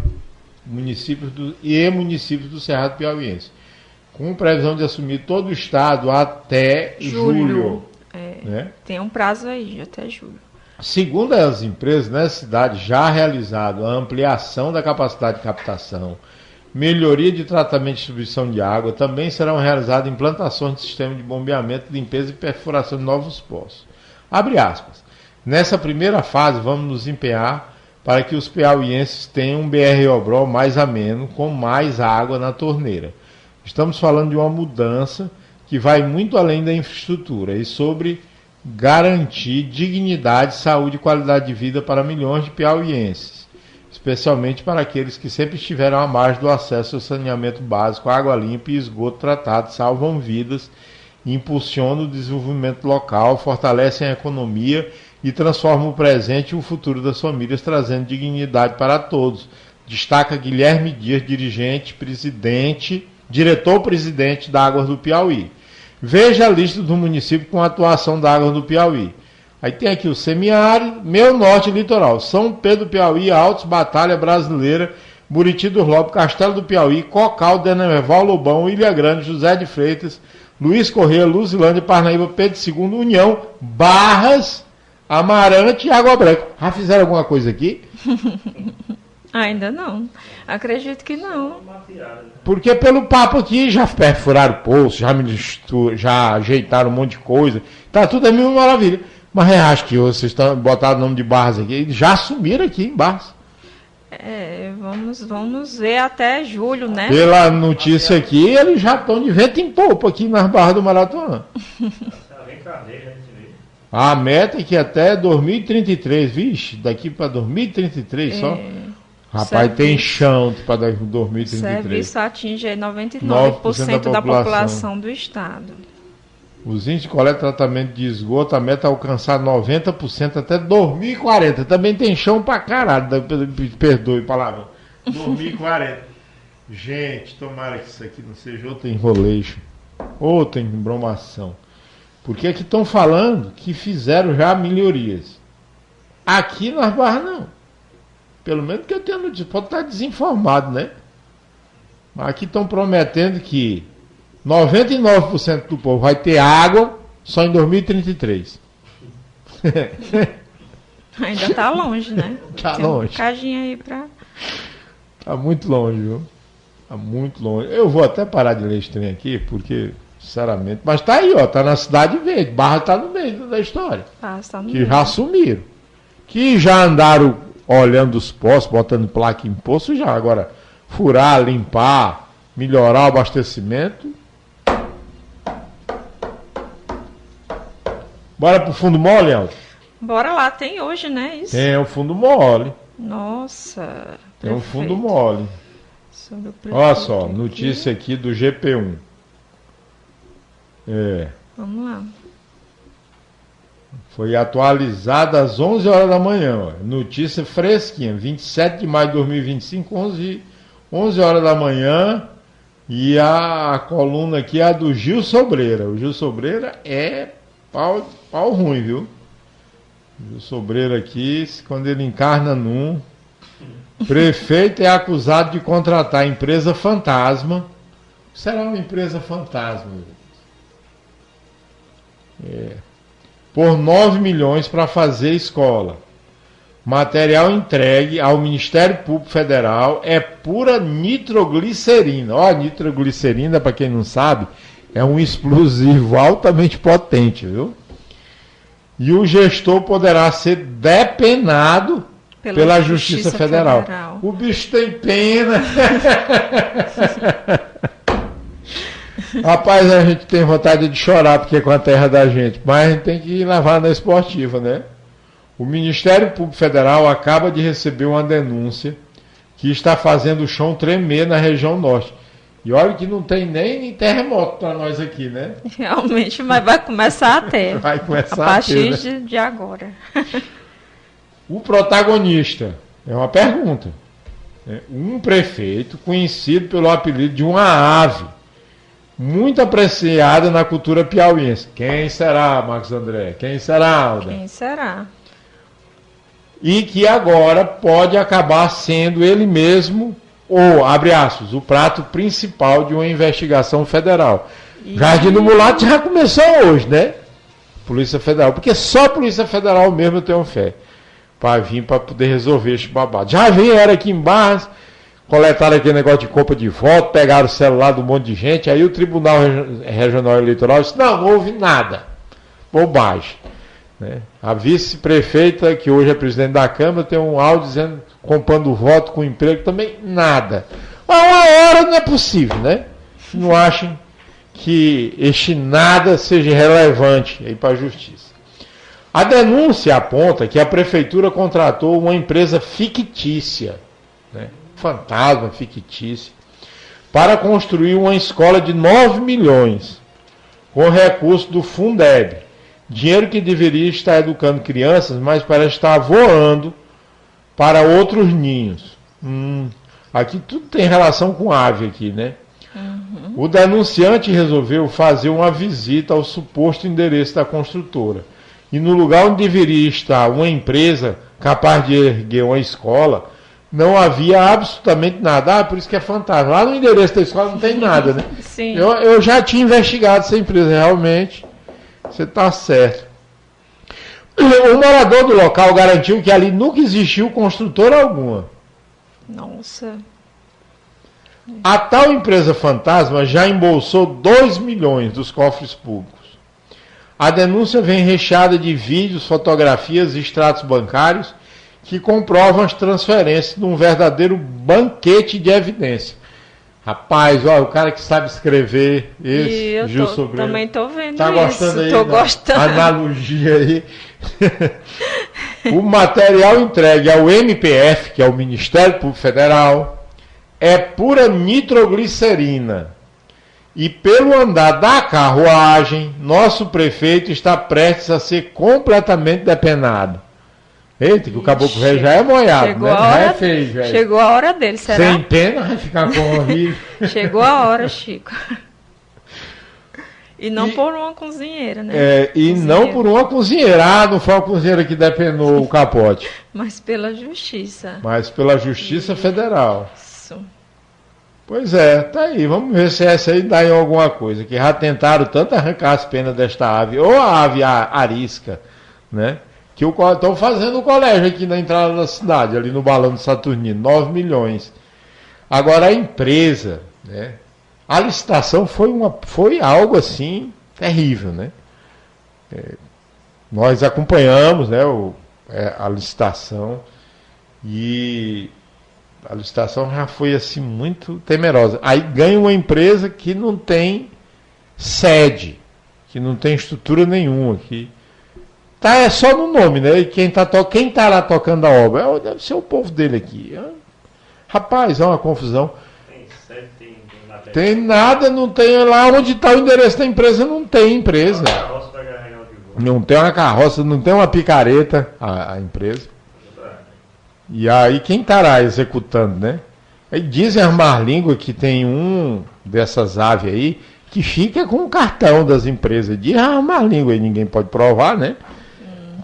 municípios do Cerrado Piauiense, com previsão de assumir todo o estado até julho. Né? Tem um prazo aí, até julho. Segundo as empresas, nessa cidade já realizado a ampliação da capacidade de captação, melhoria de tratamento e distribuição de água, também serão realizadas implantações de sistema de bombeamento, limpeza e perfuração de novos poços. Abre aspas. Nessa primeira fase, vamos nos empenhar para que os piauienses tenham um BR-Obrol mais ameno, com mais água na torneira. Estamos falando de uma mudança que vai muito além da infraestrutura e sobre garantir dignidade, saúde e qualidade de vida para milhões de piauienses, especialmente para aqueles que sempre estiveram à margem do acesso ao saneamento básico, água limpa e esgoto tratado, salvam vidas, impulsionam o desenvolvimento local, fortalecem a economia e transformam o presente e o futuro das famílias, trazendo dignidade para todos. Destaca Guilherme Dias, diretor-presidente da Águas do Piauí. Veja a lista do município com a atuação da Águas do Piauí. Aí tem aqui o Semiárido, Meio Norte e Litoral, São Pedro do Piauí, Altos, Batalha Brasileira, Buriti dos Lobos, Castelo do Piauí, Cocal, Deneval, Lobão, Ilha Grande, José de Freitas, Luiz Corrêa, Luzilândia, Parnaíba, Pedro II, União, Barras, Amarante e Água Branca. Já fizeram alguma coisa aqui? Ainda não. Acredito que não. Porque pelo papo aqui já perfuraram o poço, já ajeitaram um monte de coisa. Tá tudo a mesma maravilha. Mas eu acho que vocês botaram o nome de Barras aqui. Eles já assumiram aqui em Barras. Vamos ver até julho, né? Pela notícia aqui, eles já estão de vento em polpa aqui nas Barras do Maracanã. A meta é que até 2033, vixe, daqui para 2033 só. Rapaz, tem chão para 2033. O serviço atinge 99% da população do estado. Os índices de coleta e tratamento de esgoto, a meta é alcançar 90% até 2040. Também tem chão pra caralho, perdoe palavra. 2040. Gente, tomara que isso aqui não seja outra enrolation, outra embromação. Porque aqui estão falando que fizeram já melhorias. Aqui nas Barras não. Pelo menos que eu tenho notícia, pode estar desinformado, né? Aqui estão prometendo que 99% do povo vai ter água só em 2033. Ainda está longe, né? Está longe. Um bocadinho aí para... Está muito longe, viu? Está muito longe. Eu vou até parar de ler esse trem aqui, porque, sinceramente... Mas está aí, ó. Está na Cidade Verde. Barra está no meio da história. Tá no que meio. já assumiram. Que já andaram olhando os poços, botando placa em poço já. Agora, furar, limpar, melhorar o abastecimento... Bora pro fundo mole, Elton? Bora lá, tem hoje, né? Isso? Tem o fundo mole. Nossa. Tem um fundo mole. Olha só, notícia aqui do GP1. Vamos lá. Foi atualizada às 11 horas da manhã. Ó. Notícia fresquinha, 27 de maio de 2025, 11 horas da manhã. E a coluna aqui é a do Gil Sobreira. O Gil Sobreira é pau ruim, viu? O Sobreira aqui, quando ele encarna num... Prefeito é acusado de contratar empresa fantasma. Será uma empresa fantasma? Por 9 milhões para fazer escola. Material entregue ao Ministério Público Federal é pura nitroglicerina. Ó, nitroglicerina, para quem não sabe, é um explosivo altamente potente, viu? E o gestor poderá ser depenado pela Justiça Federal. O bicho tem pena. Rapaz, a gente tem vontade de chorar porque é com a terra da gente, mas a gente tem que levar na esportiva, né? O Ministério Público Federal acaba de receber uma denúncia que está fazendo o chão tremer na região norte. E olha que não tem nem terremoto para nós aqui, né? Realmente, mas vai começar a ter. Vai começar a partir a ter, né? de agora. O protagonista é uma pergunta. Um prefeito conhecido pelo apelido de uma ave, muito apreciada na cultura piauiense. Quem será, Marcos André? Quem será, Alda? Quem será? E que agora pode acabar sendo ele mesmo, ou, abre aspas, o prato principal de uma investigação federal. Jardim do Mulato já começou hoje, né? Polícia Federal, porque só a Polícia Federal mesmo eu tenho fé para vir para poder resolver esse babado. Já vieram aqui em Barras, coletaram aquele negócio de compra de voto, pegaram o celular de um monte de gente, aí o Tribunal Regional Eleitoral disse, não houve nada. Bobagem. Né? A vice-prefeita, que hoje é presidente da Câmara, tem um áudio dizendo, comprando voto com emprego, também nada. Mas uma hora não é possível, né? Não achem que este nada seja relevante aí para a Justiça. A denúncia aponta que a Prefeitura contratou uma empresa fictícia, né? Fantasma fictícia, para construir uma escola de 9 milhões, com recurso do Fundeb. Dinheiro que deveria estar educando crianças, mas parece estar voando para outros ninhos. Aqui tudo tem relação com ave aqui, né? Uhum. O denunciante resolveu fazer uma visita ao suposto endereço da construtora. E no lugar onde deveria estar uma empresa capaz de erguer uma escola, não havia absolutamente nada. Por isso que é fantasma. Lá no endereço da escola não tem nada, né? Sim. Eu já tinha investigado essa empresa, realmente. Você está certo. O morador do local garantiu que ali nunca existiu construtora alguma. Nossa. A tal empresa fantasma já embolsou 2 milhões dos cofres públicos. A denúncia vem recheada de vídeos, fotografias e extratos bancários que comprovam as transferências num verdadeiro banquete de evidência. Rapaz, ó, o cara que sabe escrever, esse Gil Sobreira. Também tô vendo tá isso. Gostando aí, tô gostando. Analogia aí. O material entregue ao MPF, que é o Ministério Público Federal, é pura nitroglicerina. E pelo andar da carruagem, nosso prefeito está prestes a ser completamente depenado. Eita, que o caboclo velho já é moiado, chegou né? A hora, já é feio, velho. Chegou a hora dele, será? Sem pena vai ficar com horrível. Chegou a hora, Chico. E não por uma cozinheira, né? Não por uma cozinheira. Ah, não foi uma cozinheira que depenou o capote. Mas pela Justiça. Mas pela Justiça Federal. Isso. Pois é, tá aí. Vamos ver se essa aí dá em alguma coisa. Que já tentaram tanto arrancar as penas desta ave, ou a ave arisca, né? Que estão fazendo o colégio aqui na entrada da cidade, ali no Balão do Saturnino, 9 milhões. Agora a empresa, né? A licitação foi algo assim terrível, né? Nós acompanhamos, né, a licitação e a licitação já foi assim muito temerosa. Aí ganha uma empresa que não tem sede, que não tem estrutura nenhuma, que é só no nome, né? E quem tá lá tocando a obra deve ser o povo dele aqui. Rapaz, é uma confusão. Tem nada, não tem lá onde está o endereço da empresa, não tem empresa. Não tem uma carroça, não tem uma picareta a empresa. E aí quem estará executando, né? Aí dizem as más línguas que tem um dessas aves aí que fica com o cartão das empresas. Diz as más línguas aí, ninguém pode provar, né?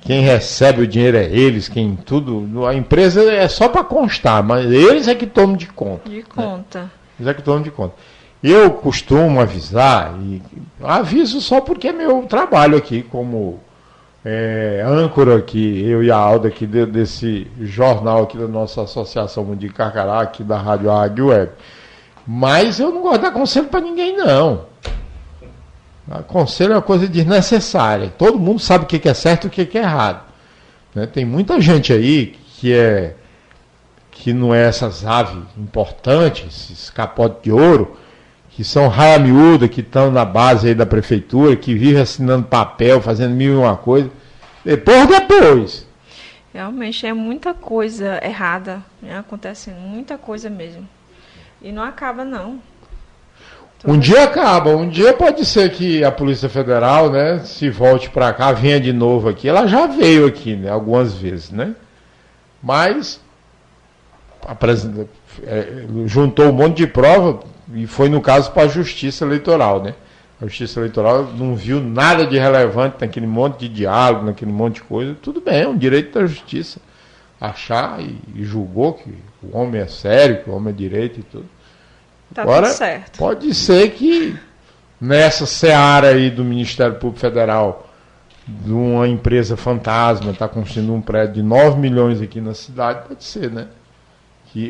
Quem recebe o dinheiro é eles, quem tudo. A empresa é só para constar, mas eles é que tomam de conta. De conta. Né? Eles é que tomam de conta. Eu costumo avisar, e aviso só porque é meu trabalho aqui como âncora aqui, eu e a Alda aqui desse jornal aqui da nossa Associação Mundial de Carcará, aqui da Rádio Águia Web. Mas eu não gosto de dar conselho para ninguém, não. Conselho é uma coisa desnecessária. Todo mundo sabe o que é certo e o que é errado. Né? Tem muita gente aí que não é essas aves importantes, esses capotes de ouro, que são raia miúda, que estão na base aí da prefeitura, que vivem assinando papel, fazendo mil e uma coisa. Depois. Realmente é muita coisa errada, né? Acontecendo muita coisa mesmo. E não acaba, não. Um dia acaba, um dia pode ser que a Polícia Federal, né, se volte para cá, venha de novo aqui. Ela já veio aqui, né, algumas vezes, né? Mas juntou um monte de prova e foi, no caso, para a Justiça Eleitoral, né? A Justiça Eleitoral não viu nada de relevante naquele monte de diálogo, naquele monte de coisa. Tudo bem, é um direito da Justiça achar e julgou que o homem é sério, que o homem é direito e tudo. Tá Agora, tudo certo. Pode ser que nessa seara aí do Ministério Público Federal, de uma empresa fantasma, está construindo um prédio de 9 milhões aqui na cidade, pode ser, né?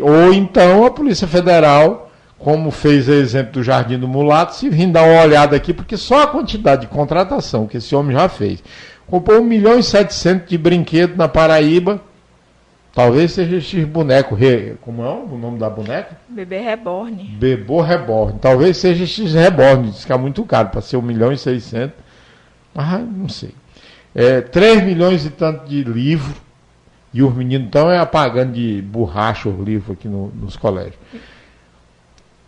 Ou então a Polícia Federal, como fez o exemplo do Jardim do Mulato, se vir dar uma olhada aqui, porque só a quantidade de contratação que esse homem já fez. Comprou 1 milhão e 700 de brinquedo na Paraíba. Talvez seja esses bonecos. Como é o nome da boneca? Bebê Reborn. Bebô Reborn. Talvez seja esses Reborn. Diz que é muito caro para ser 1 milhão e 600. Mas não sei. 3 milhões e tanto de livro. E os meninos estão apagando de borracha os livros aqui nos colégios.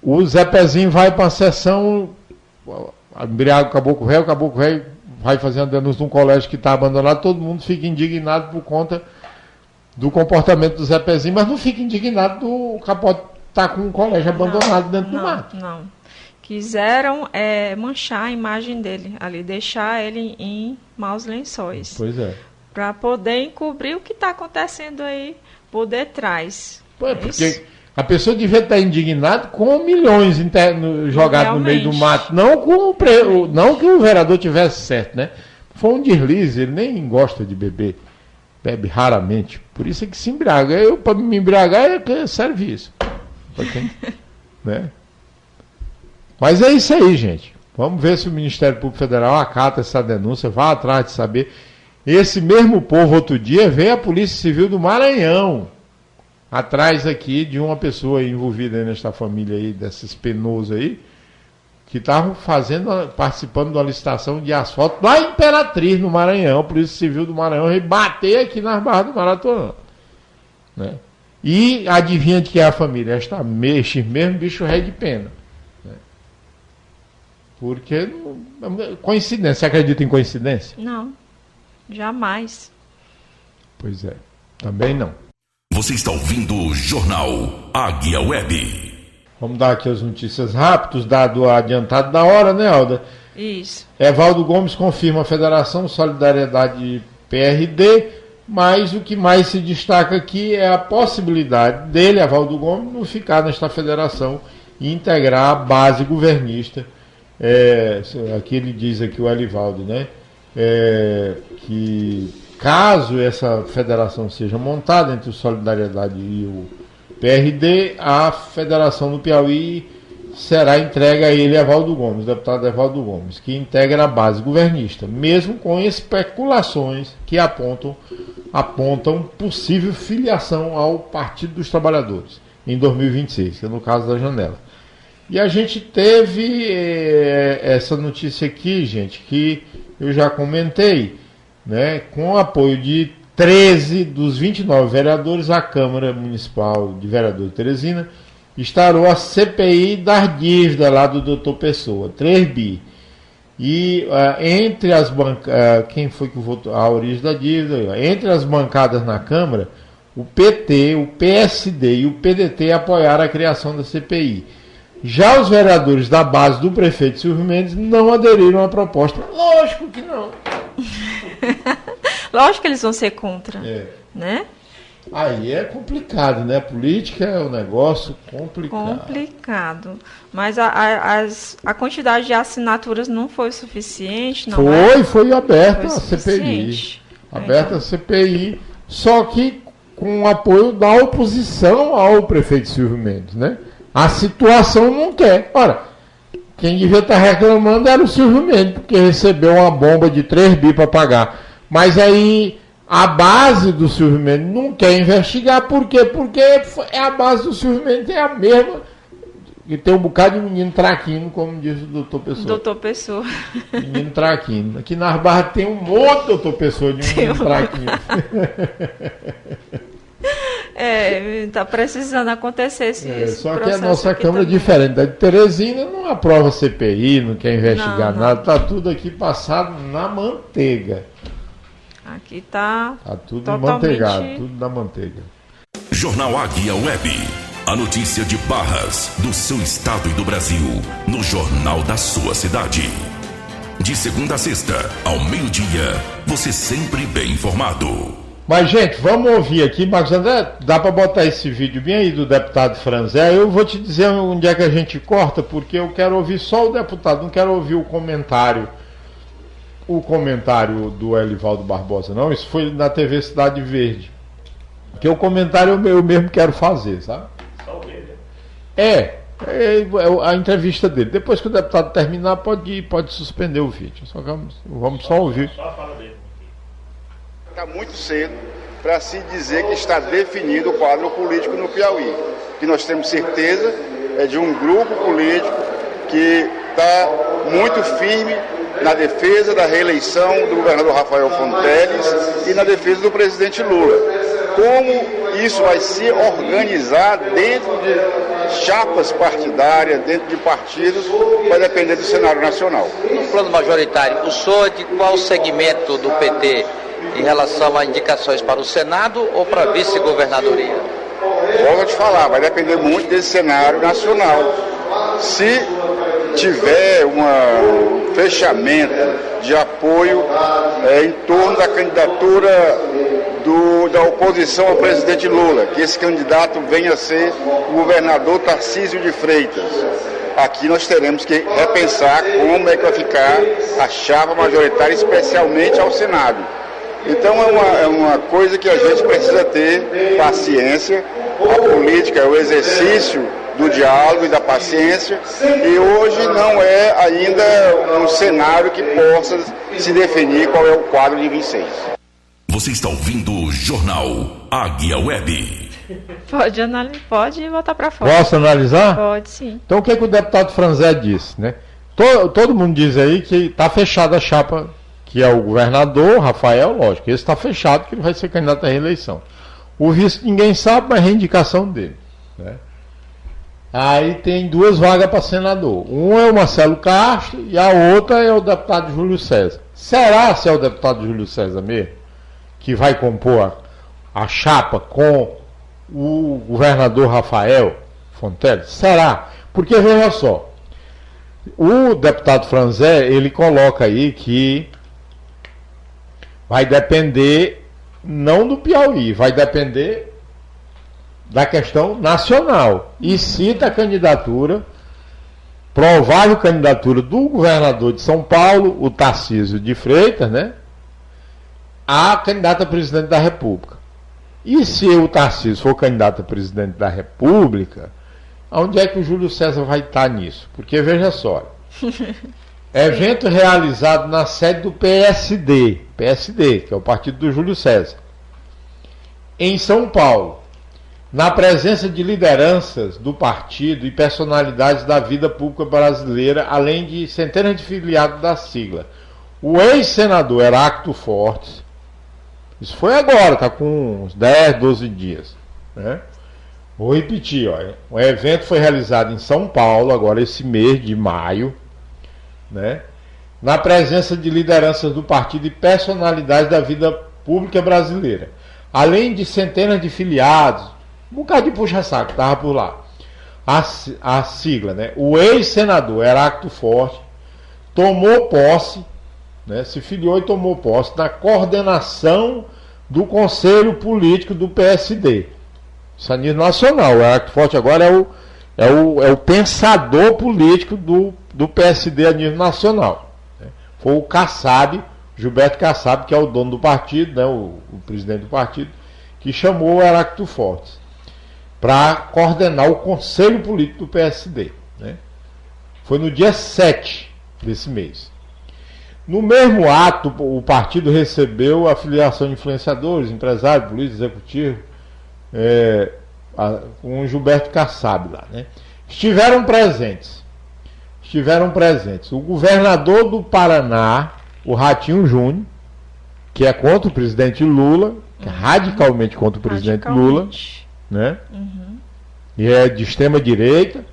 O Zé Pezinho vai para a sessão. Embriaga o Caboclo Velho vai fazendo denúncia num colégio que está abandonado. Todo mundo fica indignado por conta do comportamento do Zé Pezinho, mas não fica indignado do Capote estar com um colégio abandonado dentro do mato. Não. Quiseram manchar a imagem dele ali, deixar ele em maus lençóis. Pois é. Para poder encobrir o que está acontecendo aí por detrás. Porque a pessoa devia estar indignada com milhões jogados no meio do mato. Não que o vereador tivesse certo, né? Foi um deslize, ele nem gosta de beber. Bebe raramente. Por isso é que se embriaga. Para me embriagar, é serviço. Né? Mas é isso aí, gente. Vamos ver se o Ministério Público Federal acata essa denúncia, vá atrás de saber. Esse mesmo povo, outro dia, veio a Polícia Civil do Maranhão atrás aqui de uma pessoa envolvida nesta família aí, desses penosos aí, que estavam participando de uma licitação de asfalto lá em Imperatriz, no Maranhão. A Polícia Civil do Maranhão veio bater aqui nas barras do Maratonã. Né? E adivinha de que é a família? Este mesmo bicho ré de pena. Né? Porque, coincidência, você acredita em coincidência? Não, jamais. Pois é, também não. Você está ouvindo o Jornal Águia Web. Vamos dar aqui as notícias rápidas, dado adiantado da hora, né, Alda? Isso. Evaldo Gomes confirma a Federação Solidariedade PRD, mas o que mais se destaca aqui é a possibilidade dele, Evaldo Gomes, não ficar nesta federação e integrar a base governista. Aqui ele diz aqui o Elivaldo, né? Que caso essa federação seja montada entre o Solidariedade e o PRD, a federação do Piauí será entregue a ele, Evaldo Gomes, deputado Evaldo Gomes, que integra a base governista, mesmo com especulações que apontam possível filiação ao Partido dos Trabalhadores em 2026, que é no caso da janela. E a gente teve essa notícia aqui, gente, que eu já comentei, né, com o apoio de 13 dos 29 vereadores, a Câmara Municipal de Vereadores de Teresina instaurou a CPI das dívidas lá do Dr. Pessoa, 3 bi. E entre as bancadas, quem foi que votou a origem da dívida? Entre as bancadas na Câmara, o PT, o PSD e o PDT apoiaram a criação da CPI. Já os vereadores da base do prefeito Silvio Mendes não aderiram à proposta. Lógico que não. Lógico que eles vão ser contra, né? Aí é complicado, né? Política é um negócio complicado. Complicado. Mas a quantidade de assinaturas não foi suficiente, não foi aberta a CPI. Aberta a CPI, só que com o apoio da oposição ao prefeito Silvio Mendes, né? A situação não quer. Ora, quem devia estar reclamando era o Silvio Mendes, porque recebeu uma bomba de 3 bi para pagar. Mas aí a base do Silvio Mendes não quer investigar. Por quê? Porque a base do Silvio Mendes é a mesma, que tem um bocado de menino traquino, como diz o doutor Pessoa. Doutor Pessoa. Menino traquino. Aqui nas Barras tem um monte de doutor Pessoa de um menino traquino. Tá precisando acontecer esse só que a nossa Câmara é diferente da de Teresina, não aprova CPI, não quer investigar nada, tá tudo aqui passado na manteiga. Aqui tá tudo manteigado, tudo na manteiga. Jornal Águia Web. A notícia de Barras, do seu estado e do Brasil, no jornal da sua cidade. De segunda a sexta, ao meio-dia, você sempre bem informado. Mas, gente, vamos ouvir aqui, Marcos André, dá para botar esse vídeo bem aí do deputado Franzé. Eu vou te dizer onde é que a gente corta, porque eu quero ouvir só o deputado, não quero ouvir o comentário do Elivaldo Barbosa, não. Isso foi na TV Cidade Verde. Porque o comentário eu mesmo quero fazer, sabe? Só o dele. A entrevista dele. Depois que o deputado terminar, pode suspender o vídeo. Vamos só ouvir. Só a fala dele. Está muito cedo para se dizer que está definido o quadro político no Piauí. O que nós temos certeza é de um grupo político que está muito firme na defesa da reeleição do governador Rafael Fonteles e na defesa do presidente Lula. Como isso vai se organizar dentro de chapas partidárias, dentro de partidos, vai depender do cenário nacional. No plano majoritário, o senhor é de qual segmento do PT em relação a indicações para o Senado ou para a vice-governadoria? Volto a te falar, vai depender muito desse cenário nacional. Se tiver um fechamento de apoio em torno da candidatura da oposição ao presidente Lula, que esse candidato venha a ser o governador Tarcísio de Freitas, aqui nós teremos que repensar como é que vai ficar a chapa majoritária, especialmente ao Senado. Então é uma coisa que a gente precisa ter paciência. A política é o exercício do diálogo e da paciência, e hoje não é ainda um cenário que possa se definir qual é o quadro de 26. Você está ouvindo o Jornal Águia Web. Pode botar para fora. Posso analisar? Pode, sim. Então o que o deputado Franzé disse, né? Todo mundo diz aí que está fechada a chapa, que é o governador Rafael, lógico, esse está fechado, que ele vai ser candidato à reeleição. O vice ninguém sabe, mas é a indicação dele, né? Aí tem 2 vagas para senador. Um é o Marcelo Castro e a outra é o deputado Júlio César. Será se é o deputado Júlio César mesmo que vai compor a chapa com o governador Rafael Fonteles? Será? Porque veja só, o deputado Franzé, ele coloca aí que vai depender não do Piauí, vai depender da questão nacional, e cita a candidatura provável candidatura do governador de São Paulo, o Tarcísio de Freitas, né, a candidato a presidente da República. E se o Tarcísio for candidato a presidente da República, onde é que o Júlio César vai estar nisso? Porque, veja só, evento realizado na sede do PSD, que é o partido do Júlio César, em São Paulo, na presença de lideranças do partido e personalidades da vida pública brasileira, além de centenas de filiados da sigla. O ex-senador Heráclito Fortes, isso foi agora, está com uns 10, 12 dias, né? Vou repetir, ó, o evento foi realizado em São Paulo, agora esse mês de maio, né? Na presença de lideranças do partido e personalidades da vida pública brasileira, além de centenas de filiados, um bocado de puxa-saco, estava por lá. A sigla, né? O ex-senador Heráclito Fortes tomou posse, né? Se filiou e tomou posse na coordenação do Conselho Político do PSD. Isso a nível nacional. O Heráclito Fortes agora é o pensador político do PSD a nível nacional. Né? Foi o Kassab, Gilberto Kassab, que é o dono do partido, né? o presidente do partido, que chamou o Heráclito Fortes para coordenar o Conselho Político do PSD. Né? Foi no dia 7 desse mês. No mesmo ato, o partido recebeu a filiação de influenciadores, empresários, políticos, executivos, com o Gilberto Kassab lá. Né? Estiveram presentes o governador do Paraná, o Ratinho Júnior, que é contra o presidente Lula, que é radicalmente contra o presidente Lula, né? E é de extrema direita.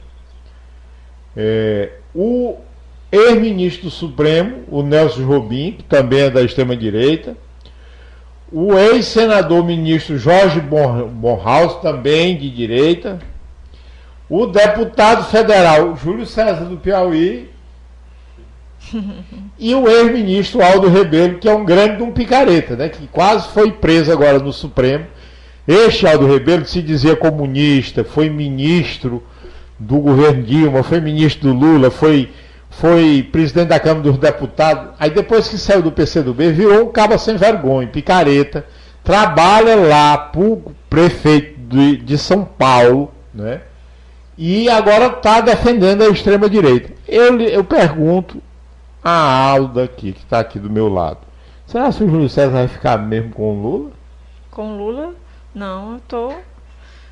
O ex-ministro do Supremo, o Nelson Jobim, que também é da extrema direita. O ex-senador ministro Jorge Bornhaus, também de direita. O deputado federal Júlio César do Piauí. E o ex-ministro Aldo Rebelo, que é um grande de um picareta, né, que quase foi preso agora no Supremo. Este Aldo Rebelo, que se dizia comunista, foi ministro do governo Dilma, foi ministro do Lula, foi presidente da Câmara dos Deputados. Aí depois que saiu do PCdoB, virou um cabo sem vergonha, picareta, trabalha lá para o prefeito de São Paulo, né? E agora está defendendo a extrema-direita. Eu pergunto a Alda aqui, que está aqui do meu lado, será que o Júlio César vai ficar mesmo com o Lula? Com Lula? Não, eu tô...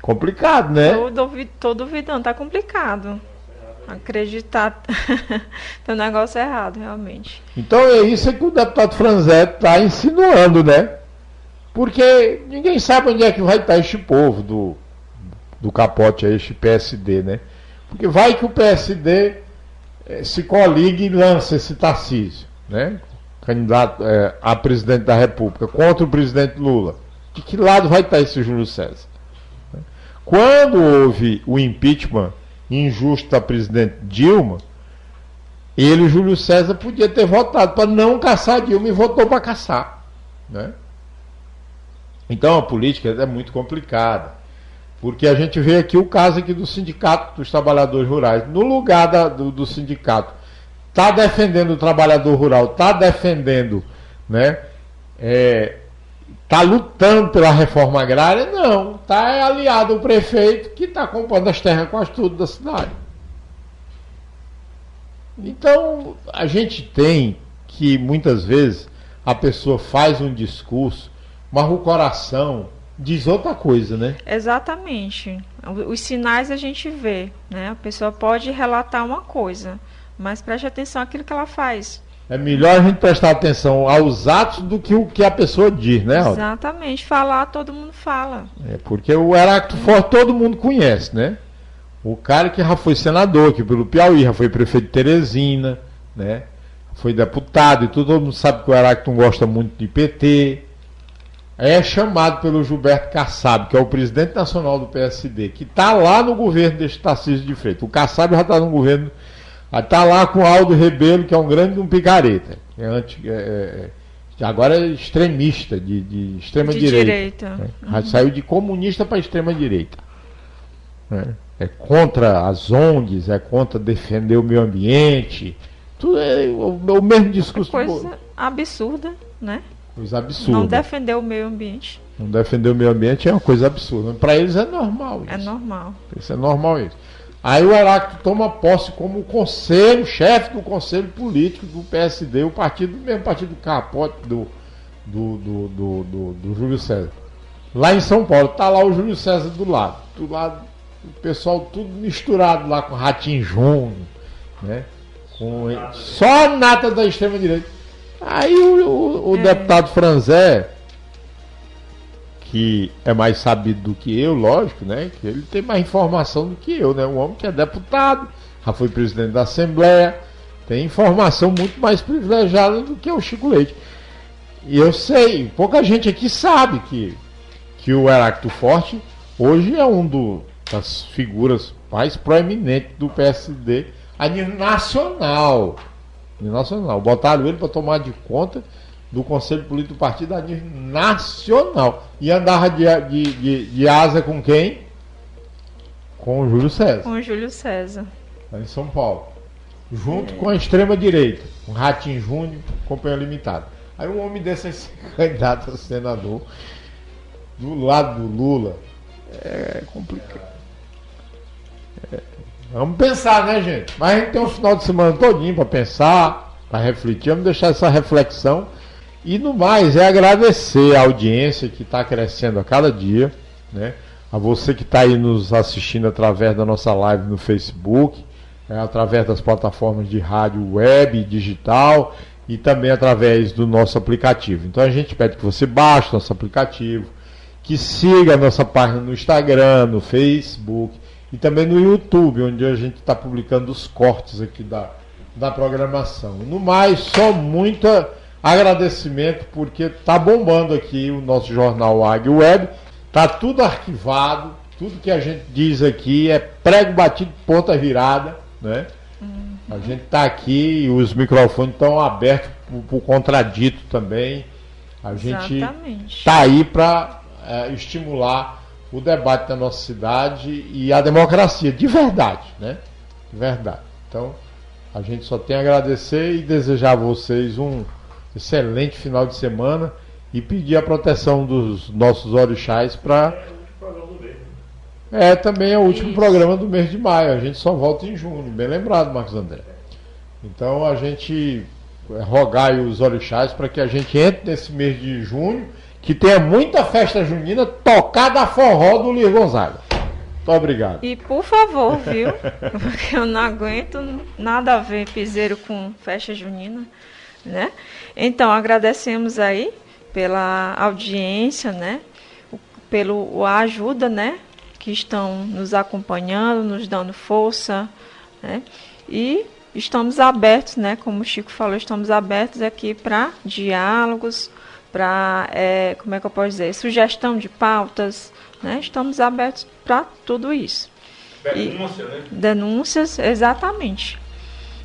Complicado, né? Tô duvidando, tá complicado. Acreditar tem um negócio errado, realmente. Então é isso que o deputado Franzetti está insinuando, né? Porque ninguém sabe onde é que vai estar este povo do capote a este PSD, né? Porque vai que o PSD se coligue e lança esse Tarcísio, né? Candidato a presidente da República contra o presidente Lula. De que lado vai estar esse Júlio César? Quando houve o impeachment injusto da presidente Dilma, ele, Júlio César, podia ter votado para não caçar Dilma e votou para caçar, né? Então a política é muito complicada, porque a gente vê aqui o caso aqui do Sindicato dos Trabalhadores Rurais. No lugar do sindicato, está defendendo o trabalhador rural, está defendendo, né? Está lutando pela reforma agrária? Não, está aliado ao prefeito que está comprando as terras quase tudo da cidade. Então, a gente tem que, muitas vezes, a pessoa faz um discurso, mas o coração diz outra coisa, né? Exatamente. Os sinais a gente vê, né? A pessoa pode relatar uma coisa, mas preste atenção àquilo que ela faz. É melhor a gente prestar atenção aos atos do que o que a pessoa diz, né, Aldo? Exatamente. Falar, todo mundo fala. Porque o Heráclito Fortes todo mundo conhece, né? O cara que já foi senador, que pelo Piauí, já foi prefeito de Teresina, né? Foi deputado e todo mundo sabe que o Heráclito não gosta muito de PT. É chamado pelo Gilberto Kassab, que é o presidente nacional do PSD, que está lá no governo deste Tarcísio de Freitas. O Kassab já está no governo... Está lá com o Aldo Rebelo, que é um grande um picareta. Agora é extremista, de extrema direita. Né? Saiu de comunista para extrema direita. Né? é contra as ONGs, é contra defender o meio ambiente. Tudo é o mesmo discurso. Coisa absurda, né? Coisa absurda. Não defender o meio ambiente. Não defender o meio ambiente é uma coisa absurda. Para eles é normal isso. É normal. Isso é normal isso. Aí o Heráclito toma posse como chefe do conselho político do PSD, o mesmo partido do capote do Júlio César. Lá em São Paulo, tá lá o Júlio César do lado. Do lado, o pessoal tudo misturado lá com Ratinho Júnior, né? Só a nata da extrema-direita. Aí o deputado Franzé, que é mais sabido do que eu, lógico, né? Que ele tem mais informação do que eu, né? Um homem que é deputado, já foi presidente da Assembleia, tem informação muito mais privilegiada do que o Chico Leite. E eu sei, pouca gente aqui sabe que o Heráclito Forte hoje é das figuras mais proeminentes do PSD a nível nacional. Botaram ele para tomar de conta do Conselho Político do Partido a nível nacional. E andava de asa com quem? Com o Júlio César. Com o Júlio César. Lá em São Paulo. Junto com a extrema-direita. Com Ratinho Júnior, Companhia Limitada. Aí um homem desse é candidato a senador do lado do Lula. É complicado. Vamos pensar, né, gente? Mas a gente tem um final de semana todinho para pensar, para refletir. Vamos deixar essa reflexão. E no mais, é agradecer a audiência que está crescendo a cada dia, né? A você que está aí nos assistindo através da nossa live no Facebook, através das plataformas de rádio web, digital e também através do nosso aplicativo. Então a gente pede que você baixe nosso aplicativo, que siga a nossa página no Instagram, no Facebook e também no YouTube, onde a gente está publicando os cortes aqui da programação. No mais, só muito agradecimento, porque está bombando aqui o nosso jornal Águia Web, está tudo arquivado, tudo que a gente diz aqui é prego batido, ponta virada, né? A gente está aqui e os microfones estão abertos para o contradito também. A gente está aí para estimular o debate da nossa cidade e a democracia, de verdade, né? De verdade. Então, a gente só tem a agradecer e desejar a vocês um excelente final de semana e pedir a proteção dos nossos orixás para... também é o último programa do mês de maio. A gente só volta em junho, bem lembrado, Marcos André. Então, a gente rogar os orixás para que a gente entre nesse mês de junho, que tenha muita festa junina tocada a forró do Luiz Gonzaga. Muito obrigado. E por favor, viu? Porque eu não aguento nada a ver piseiro com festa junina, né? Então, agradecemos aí pela audiência, né? Pela ajuda, né? Que estão nos acompanhando, nos dando força, né? E estamos abertos, né? Como o Chico falou, estamos abertos aqui para diálogos, para, como é que eu posso dizer, sugestão de pautas, né? Estamos abertos para tudo isso. Denúncia, né? Denúncias, exatamente.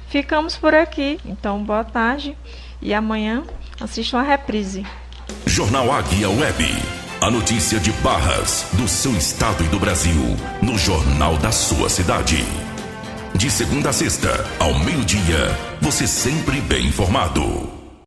Ficamos por aqui, então boa tarde e amanhã assistam a reprise. Jornal Águia Web. A notícia de Barras, do seu estado e do Brasil, no jornal da sua cidade. De segunda a sexta, ao meio-dia, você sempre bem informado.